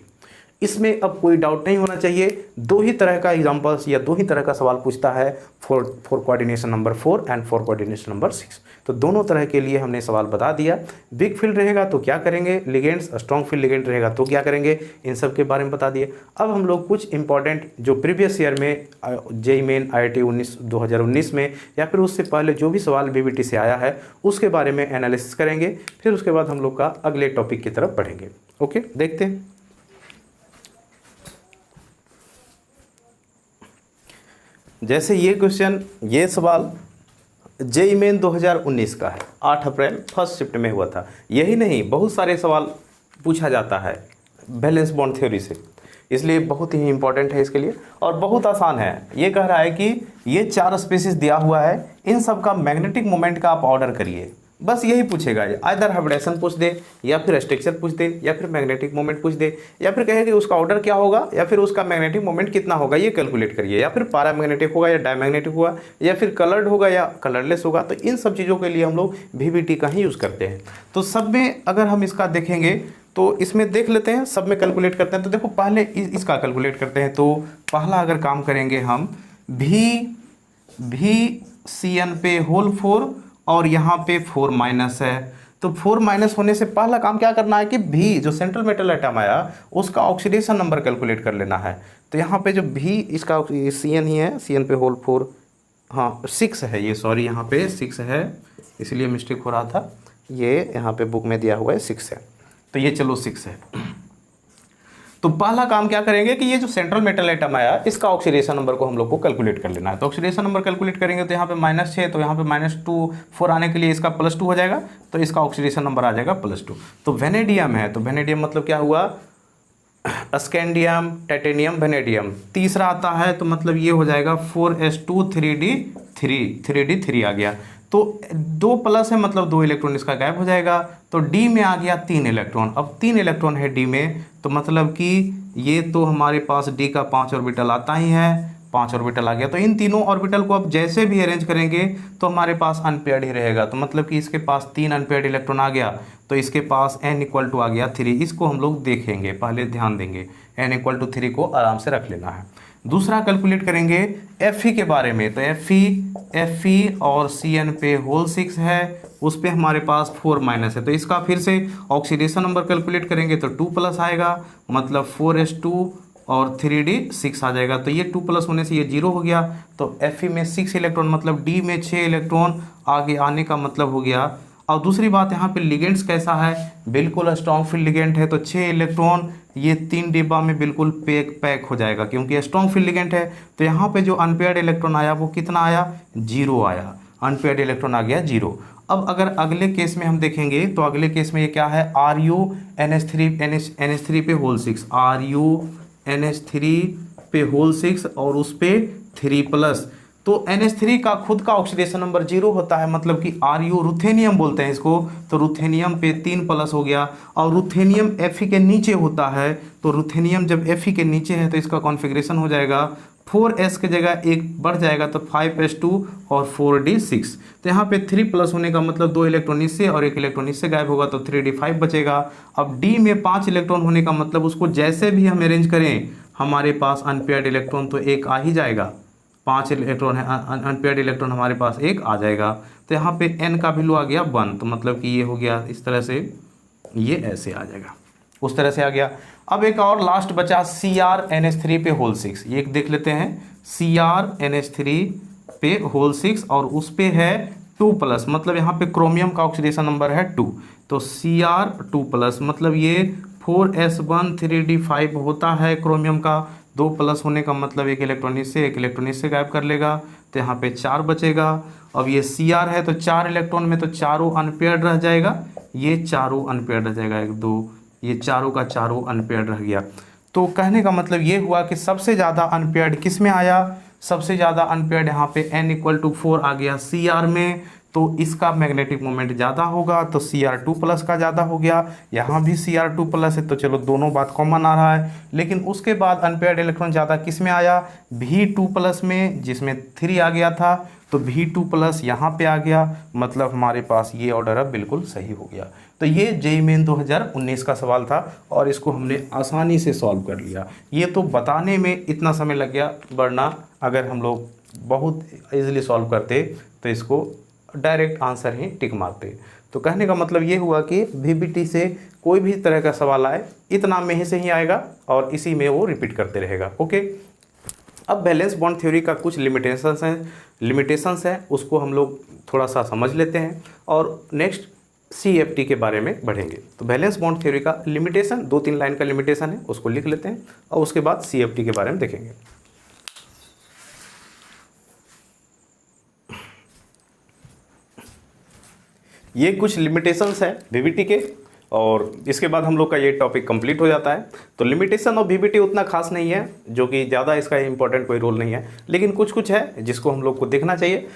इसमें अब कोई डाउट नहीं होना चाहिए। 2 ही तरह का एग्जांपल्स या 2 ही तरह का सवाल पूछता है, for coordination number 4 and for coordination number 6। तो दोनों तरह के लिए हमने सवाल बता दिया। बिग फील्ड रहेगा तो क्या करेंगे, लिगेंड्स, स्ट्रॉन्ग फील्ड लिगेंड रहेगा तो क्या करेंगे, इन सब के बारे में बता दिए। अब हम लोग कुछ इंपॉर्टेंट जो प्रीवियस ईयर में जेईई मेन IIT 2019 में या फिर उससे पहले जो भी सवाल VBT से आया है उसके बारे में एनालिसिस करेंगे। फिर उसके बाद हम लोग का अगले टॉपिक की तरफ बढ़ेंगे। ओके, देखते हैं। जैसे ये क्वेश्चन, ये सवाल जेईई मेन 2019 का है, 8 अप्रैल फर्स्ट शिफ्ट में हुआ था। यही नहीं, बहुत सारे सवाल पूछा जाता है बैलेंस बॉन्ड थ्योरी से, इसलिए बहुत ही इंपॉर्टेंट है इसके लिए और बहुत आसान है। ये कह रहा है कि ये 4 स्पेसिस दिया हुआ है, इन सब का मैग्नेटिक मोमेंट का आप ऑर्डर करिए, बस यही पूछेगा। आइदर हाइब्रिडेशन पूछ दे, या फिर स्ट्रक्चर पूछ दे, या फिर मैग्नेटिक मोमेंट पूछ दे, या फिर कहे कि उसका ऑर्डर क्या होगा, या फिर उसका मैग्नेटिक मोमेंट कितना होगा ये कैलकुलेट करिए, या फिर पैरामैग्नेटिक होगा या डायमैग्नेटिक होगा, या फिर कलर्ड होगा या कलरलेस होगा। तो इन सब चीज़ों के लिए हम लोग VBT का ही यूज़ करते हैं। तो सब में अगर हम इसका देखेंगे तो इसमें देख लेते हैं, सब में कैलकुलेट करते हैं। तो देखो पहले इसका कैलकुलेट करते हैं। तो पहला अगर काम करेंगे हम भी CN पे होल 4 और यहाँ पे 4 माइनस है, तो 4 माइनस होने से पहला काम क्या करना है कि भी जो सेंट्रल मेटल एटम आया उसका ऑक्सीडेशन नंबर कैलकुलेट कर लेना है। तो यहाँ पे जो भी इसका CN ही है, CN पे होल 4, हाँ 6 है ये, सॉरी यहाँ पे 6 है इसलिए मिस्टेक हो रहा था, ये यहाँ पे बुक में दिया हुआ है 6 है, तो ये चलो 6 है। तो पहला काम क्या करेंगे कि ये जो सेंट्रल मेटल एटम आया इसका ऑक्सीडेशन नंबर को हम लोग को कैलकुलेट कर लेना है। तो ऑक्सीडेशन नंबर कैलकुलेट करेंगे तो यहाँ पे -6, तो यहाँ पे -2 4 आने के लिए इसका +2 हो जाएगा, तो इसका ऑक्सीडेशन नंबर आ जाएगा +2। तो वेनेडियम है, तो वेनेडियम मतलब क्या हुआ, स्कैंडियम, टाइटेनियम, वेनेडियम। तीसरा आता है तो मतलब ये हो जाएगा 4s2 3d3 आ गया। तो 2+ है मतलब 2 इलेक्ट्रॉन इसका गायब हो जाएगा। तो डी में आ गया 3 इलेक्ट्रॉन। अब 3 इलेक्ट्रॉन है डी में, तो मतलब कि ये तो हमारे पास डी का 5 ऑर्बिटल आता ही है, 5 ऑर्बिटल आ गया। तो इन तीनों ऑर्बिटल को अब जैसे भी अरेंज करेंगे तो हमारे पास अनपेयर्ड ही रहेगा। तो मतलब कि इसके पास 3 अनपेयर्ड इलेक्ट्रॉन आ गया, तो इसके पास n = आ गया 3। इसको हम लोग देखेंगे, पहले ध्यान देंगे, n = 3 को आराम से रख लेना है। दूसरा कैलकुलेट करेंगे Fe के बारे में। तो Fe और CN पे होल 6 है, उस पर हमारे पास 4 माइनस है, तो इसका फिर से ऑक्सीडेशन नंबर कैलकुलेट करेंगे तो 2+ आएगा, मतलब 4s2 और 3d6 आ जाएगा। तो ये 2+ होने से ये 0 हो गया। तो Fe में 6 इलेक्ट्रॉन, मतलब D में 6 इलेक्ट्रॉन आगे आने का मतलब हो गया। और दूसरी बात यहाँ पे लिगेंड्स कैसा है, बिल्कुल स्ट्रॉन्ग फील्ड लिगेंड है, तो 6 इलेक्ट्रॉन ये 3 डिब्बा में बिल्कुल पैक हो जाएगा, क्योंकि स्ट्रॉन्ग फील्ड लिगेंड है। तो यहाँ पे जो अनपेयर्ड इलेक्ट्रॉन आया वो कितना आया, 0 आया, अनपेयर्ड इलेक्ट्रॉन आ गया 0। अब अगर अगले केस में हम देखेंगे तो अगले केस में ये क्या है, RuNH3 पे होल 6, RuNH3 पे होल 6 और उस पे 3+। तो NH3 का खुद का ऑक्सीडेशन नंबर 0 होता है, मतलब कि Ru रुथेनियम बोलते हैं इसको, तो रुथेनियम पे 3+ हो गया। और रुथेनियम Fe के नीचे होता है, तो रुथेनियम जब Fe के नीचे है तो इसका कॉन्फ़िगरेशन हो जाएगा 4s की जगह 1 बढ़ जाएगा, तो 5s2 और 4d6। तो यहाँ पे 3+ होने का मतलब 2 इलेक्ट्रॉन इससे और 1 इलेक्ट्रॉन इससे गायब होगा, तो 3d5 बचेगा। अब D में 5 इलेक्ट्रॉन होने का मतलब उसको जैसे भी हम अरेंज करें हमारे पास अनपेयर्ड इलेक्ट्रॉन तो 1 आ ही जाएगा, 5 इलेक्ट्रॉन है, अनपेयर्ड इलेक्ट्रॉन हमारे पास 1 आ जाएगा। तो यहाँ पे n का वैल्यू आ गया 1, तो मतलब कि ये हो गया इस तरह से, ये ऐसे आ जाएगा, उस तरह से आ गया। अब एक और लास्ट बचा CrNH3 पे होल 6, ये देख लेते हैं। CrNH3 पे होल 6 और उस पे है 2+, मतलब यहाँ पे क्रोमियम का ऑक्सीडेशन नंबर है 2, तो Cr2+, मतलब ये 4s1 3d5 होता है क्रोमियम का। 2+ होने का मतलब 1 इलेक्ट्रॉन इससे 1 इलेक्ट्रॉन इससे गायब कर लेगा, तो यहाँ पे 4 बचेगा। अब ये Cr है तो 4 इलेक्ट्रॉन में तो चारों अनपेयर्ड रह जाएगा, ये चारों अनपेयर्ड रह जाएगा, 1 2, ये चारों का चारों अनपेयर्ड रह गया। तो कहने का मतलब ये हुआ कि सबसे ज़्यादा अनपेयर्ड किस में आया, सबसे ज़्यादा अनपेयर्ड यहाँ पे n = 4 आ गया Cr में, तो इसका मैग्नेटिक मोमेंट ज़्यादा होगा, तो Cr2+ का ज़्यादा हो गया। यहाँ भी Cr2+ है, तो चलो दोनों बात कॉमन आ रहा है। लेकिन उसके बाद अनपेयर्ड इलेक्ट्रॉन ज़्यादा किस में आया, V2+ में, जिसमें 3 आ गया था, तो V2+ यहाँ पे आ गया, मतलब हमारे पास ये ऑर्डर अब बिल्कुल सही हो गया। तो ये जेईई मेन 2019 का सवाल था और इसको हमने आसानी से सॉल्व कर लिया। ये तो बताने में इतना समय लग गया, वरना अगर हम लोग बहुत ईजिली सॉल्व करते तो इसको डायरेक्ट आंसर ही टिक मारते। तो कहने का मतलब ये हुआ कि VBT से कोई भी तरह का सवाल आए इतना में ही से ही आएगा और इसी में वो रिपीट करते रहेगा। ओके, अब बैलेंस बॉन्ड थ्योरी का कुछ लिमिटेशंस हैं, उसको हम लोग थोड़ा सा समझ लेते हैं और नेक्स्ट CFT के बारे में बढ़ेंगे। तो बैलेंस बॉन्ड थ्योरी का लिमिटेशन 2-3 लाइन का लिमिटेशन है, उसको लिख लेते हैं और उसके बाद CFT के बारे में देखेंगे। ये कुछ लिमिटेशंस है वीबीटी के, और इसके बाद हम लोग का ये टॉपिक कंप्लीट हो जाता है। तो लिमिटेशन ऑफ वीबीटी उतना खास नहीं है, जो कि ज़्यादा इसका इंपॉर्टेंट कोई रोल नहीं है, लेकिन कुछ कुछ है जिसको हम लोग को देखना चाहिए।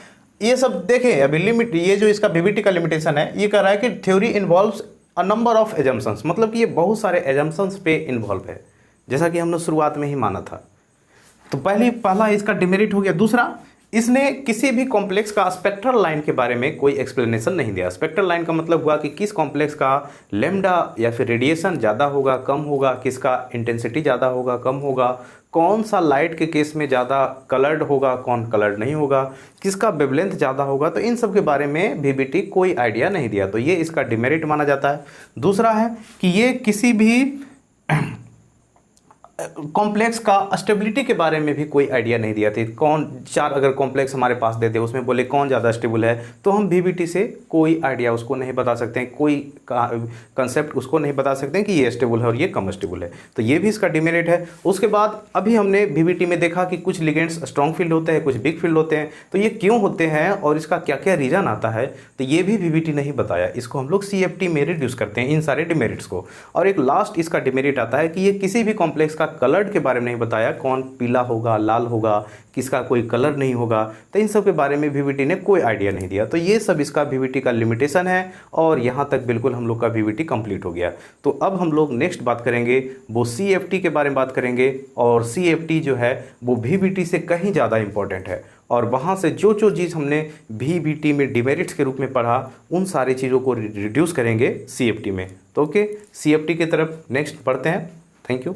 ये सब देखें अभी लिमिट, ये जो इसका वीबीटी का लिमिटेशन है, ये कह रहा है कि theory involves a number of assumptions, मतलब कि ये बहुत सारे एजम्पशंस पे इन्वॉल्व है, जैसा कि हमने शुरुआत में ही माना था। तो पहला इसका डिमेरिट हो गया। दूसरा, इसने किसी भी कॉम्प्लेक्स का स्पेक्ट्रल लाइन के बारे में कोई एक्सप्लेनेशन नहीं दिया। स्पेक्ट्रल लाइन का मतलब हुआ कि किस कॉम्प्लेक्स का लैम्डा या फिर रेडिएशन ज़्यादा होगा कम होगा, किसका इंटेंसिटी ज़्यादा होगा कम होगा, कौन सा लाइट के केस में ज़्यादा कलर्ड होगा कौन कलर्ड नहीं होगा, किसका वेवलेंथ ज़्यादा होगा, तो इन सब के बारे में वीबीटी कोई आइडिया नहीं दिया, तो ये इसका डिमेरिट माना जाता है। दूसरा है कि ये किसी भी कॉम्प्लेक्स का स्टेबिलिटी के बारे में भी कोई आइडिया नहीं दिया थी। कौन चार अगर कॉम्प्लेक्स हमारे पास देते उसमें बोले कौन ज़्यादा स्टेबल है, तो हम वीबीटी से कोई आइडिया उसको नहीं बता सकते हैं, कोई कंसेप्ट उसको नहीं बता सकते हैं कि ये स्टेबल है और ये कम स्टेबल है, तो ये भी इसका डिमेरिट है। उसके बाद अभी हमने वीबीटी में देखा कि कुछ लिगेंड्स स्ट्रॉन्ग फील्ड होते हैं, कुछ वीक फील्ड होते हैं, तो ये क्यों होते हैं और इसका क्या क्या रीज़न आता है, तो ये भी वीबीटी नहीं बताया। इसको हम लोग CFT में रिड्यूस करते हैं इन सारे डिमेरिट्स को। और एक लास्ट इसका डिमेरिट आता है कि ये किसी भी कॉम्प्लेक्स का कलर्ड के बारे में नहीं बताया, कौन पीला होगा लाल होगा, किसका कोई कलर नहीं होगा, तो इन सब के बारे में वीबीटी ने कोई आइडिया नहीं दिया। तो ये सब इसका वीबीटी का लिमिटेशन है, और यहाँ तक बिल्कुल हम लोग का वीबीटी कंप्लीट हो गया। तो अब हम लोग नेक्स्ट बात करेंगे वो CFT के बारे में बात करेंगे, और CFT जो है वो वीबीटी से कहीं ज़्यादा इंपॉर्टेंट है, और वहाँ से जो जो चीज़ हमने वीबीटी में डिमेरिट्स के रूप में पढ़ा उन सारी चीज़ों को रिड्यूस करेंगे CFT में। तो ओके, CFT की तरफ नेक्स्ट पढ़ते हैं। Thank you.